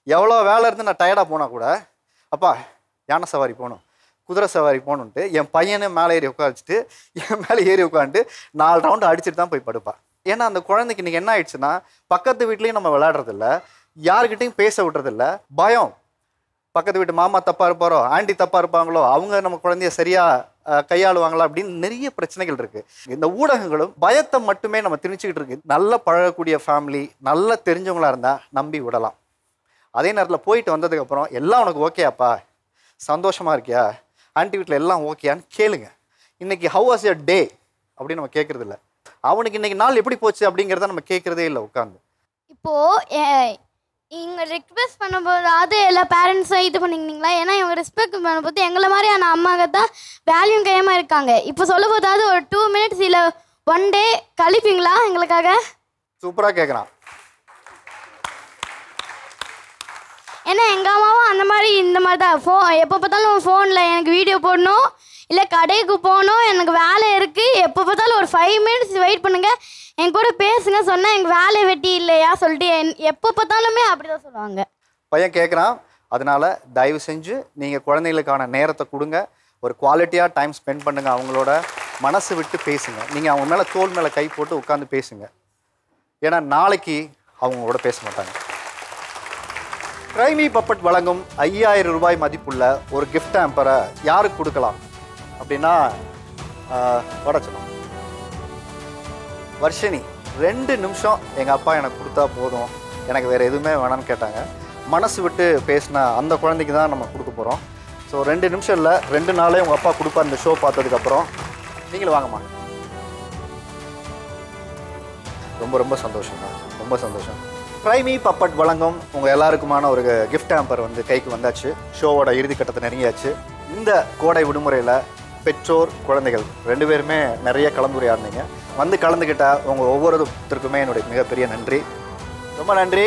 எவ்வளோ வேலை இருந்து நான் டயர்டாக போனால் கூட, அப்பா யானை சவாரி போகணும், குதிரை சவாரி போகணுன்ட்டு என் பையனை மேலே ஏறி உட்காந்துட்டு என் மேலே ஏறி உட்காந்துட்டு 4 ரவுண்டு அடிச்சுட்டு தான் போய் படுப்பா. ஏன்னா அந்த குழந்தைக்கு இன்றைக்கி என்ன ஆயிடுச்சுன்னா, பக்கத்து வீட்லேயும் நம்ம விளையாடுறதில்ல, யாருக்கிட்டையும் பேச விட்றதில்ல, பயம். பக்கத்து வீட்டு மாமா தப்பாக இருப்பாரோ, ஆண்டி தப்பாக இருப்பாங்களோ, அவங்க நம்ம குழந்தைய சரியாக கையாளுவாங்களா அப்படின்னு நிறைய பிரச்சனைகள் இருக்குது. இந்த ஊடகங்களும் பயத்தை மட்டுமே நம்ம திணிச்சுக்கிட்டு இருக்கு. நல்ல பழகக்கூடிய ஃபேமிலி, நல்ல தெரிஞ்சவங்களா இருந்தால் நம்பி விடலாம். அதே நேரத்தில் போயிட்டு வந்ததுக்கப்புறம் எல்லாம் உனக்கு ஓகேப்பா, சந்தோஷமாக இருக்கியா, ஆண்டி வீட்டில் எல்லாம் ஓகேயான்னு கேளுங்க. இன்றைக்கி ஹவ் வாஸ் யுவர் டே அப்படின்னு நம்ம கேட்குறது இல்லை. அவனுக்கு இன்றைக்கி நாள் எப்படி போச்சு அப்படிங்கிறத நம்ம கேட்குறதே இல்லை உட்காந்து. இப்போது இவங்க ரெக்வெஸ்ட் பண்ணும்போது அது எல்லா பேரண்ட்ஸும் இது பண்ணிக்கிங்களா? ஏன்னா இவங்க ரெஸ்பெக்ட் பண்ணும்போது எங்களை மாதிரியான அம்மாங்க தான் வேல்யூ கையமாக இருக்காங்க. இப்போ சொல்ல போதாவது ஒரு 2 மினிட்ஸ் இல்லை 1 டே கழிப்பீங்களா எங்களுக்காக? சூப்பராக கேட்குறான். ஏன்னா எங்கள் அம்மாவும் அந்த மாதிரி இந்த மாதிரி தான் எப்போ பார்த்தாலும் ஃபோனில் எனக்கு வீடியோ போடணும், இல்லை கடைக்கு போகணும், எனக்கு வேலை இருக்குது, எப்போ பார்த்தாலும் ஒரு 5 மினிட்ஸ் வெயிட் பண்ணுங்கள், என் கூட பேசுங்க சொன்னால் எங்கள் வேலை வெட்டி இல்லையா சொல்லிட்டு எப்போ பார்த்தாலுமே அப்படி தான் சொல்லுவாங்க. பையன் கேட்குறான், அதனால் தயவு செஞ்சு நீங்கள் குழந்தைகளுக்கான நேரத்தை கொடுங்க, ஒரு குவாலிட்டியாக டைம் ஸ்பெண்ட் பண்ணுங்கள், அவங்களோட மனசு விட்டு பேசுங்க. நீங்கள் அவங்க மேலே தோல் மேலே கை போட்டு உட்காந்து பேசுங்க. ஏன்னா நாளைக்கு அவங்களோட பேச மாட்டாங்க. ட்ரை மீ பப்பட் வழங்கும் 5000 ரூபாய் மதிப்புள்ள ஒரு கிஃப்ட் ஹேம்பரை யாருக்கு கொடுக்கலாம் அப்படின்னா வடச்சலம் வர்ஷினி 2 நிமிஷம் எங்கள் அப்பா எனக்கு கொடுத்தா போதும், எனக்கு வேறு எதுவுமே வேணான்னு கேட்டாங்க. மனசு விட்டு பேசின அந்த குழந்தைக்கு தான் நம்ம கொடுக்க போகிறோம். ஸோ 2 நிமிஷம் இல்லை, 2 நாளே உங்கள் அப்பா கொடுப்பார் இந்த ஷோ பார்த்ததுக்கப்புறம். நீங்களும் வாங்கம்மா. ரொம்ப ரொம்ப சந்தோஷங்க, ரொம்ப சந்தோஷம். ட்ரை மீ பப்பட் வழங்கும் உங்கள் எல்லாருக்குமான ஒரு கிஃப்ட் ஹேம்பர் வந்து கைக்கு வந்தாச்சு. ஷோவோட இறுதி கட்டத்தை நெருங்கியாச்சு. இந்த கோடை விடுமுறையில் பெற்றோர் குழந்தைகள் 2 பேருமே நிறைய கலந்துரையாடினீங்க. வந்து கலந்துக்கிட்ட உங்கள் ஒவ்வொருத்தருக்குமே என்னுடைய மிகப்பெரிய நன்றி. ரொம்ப நன்றி.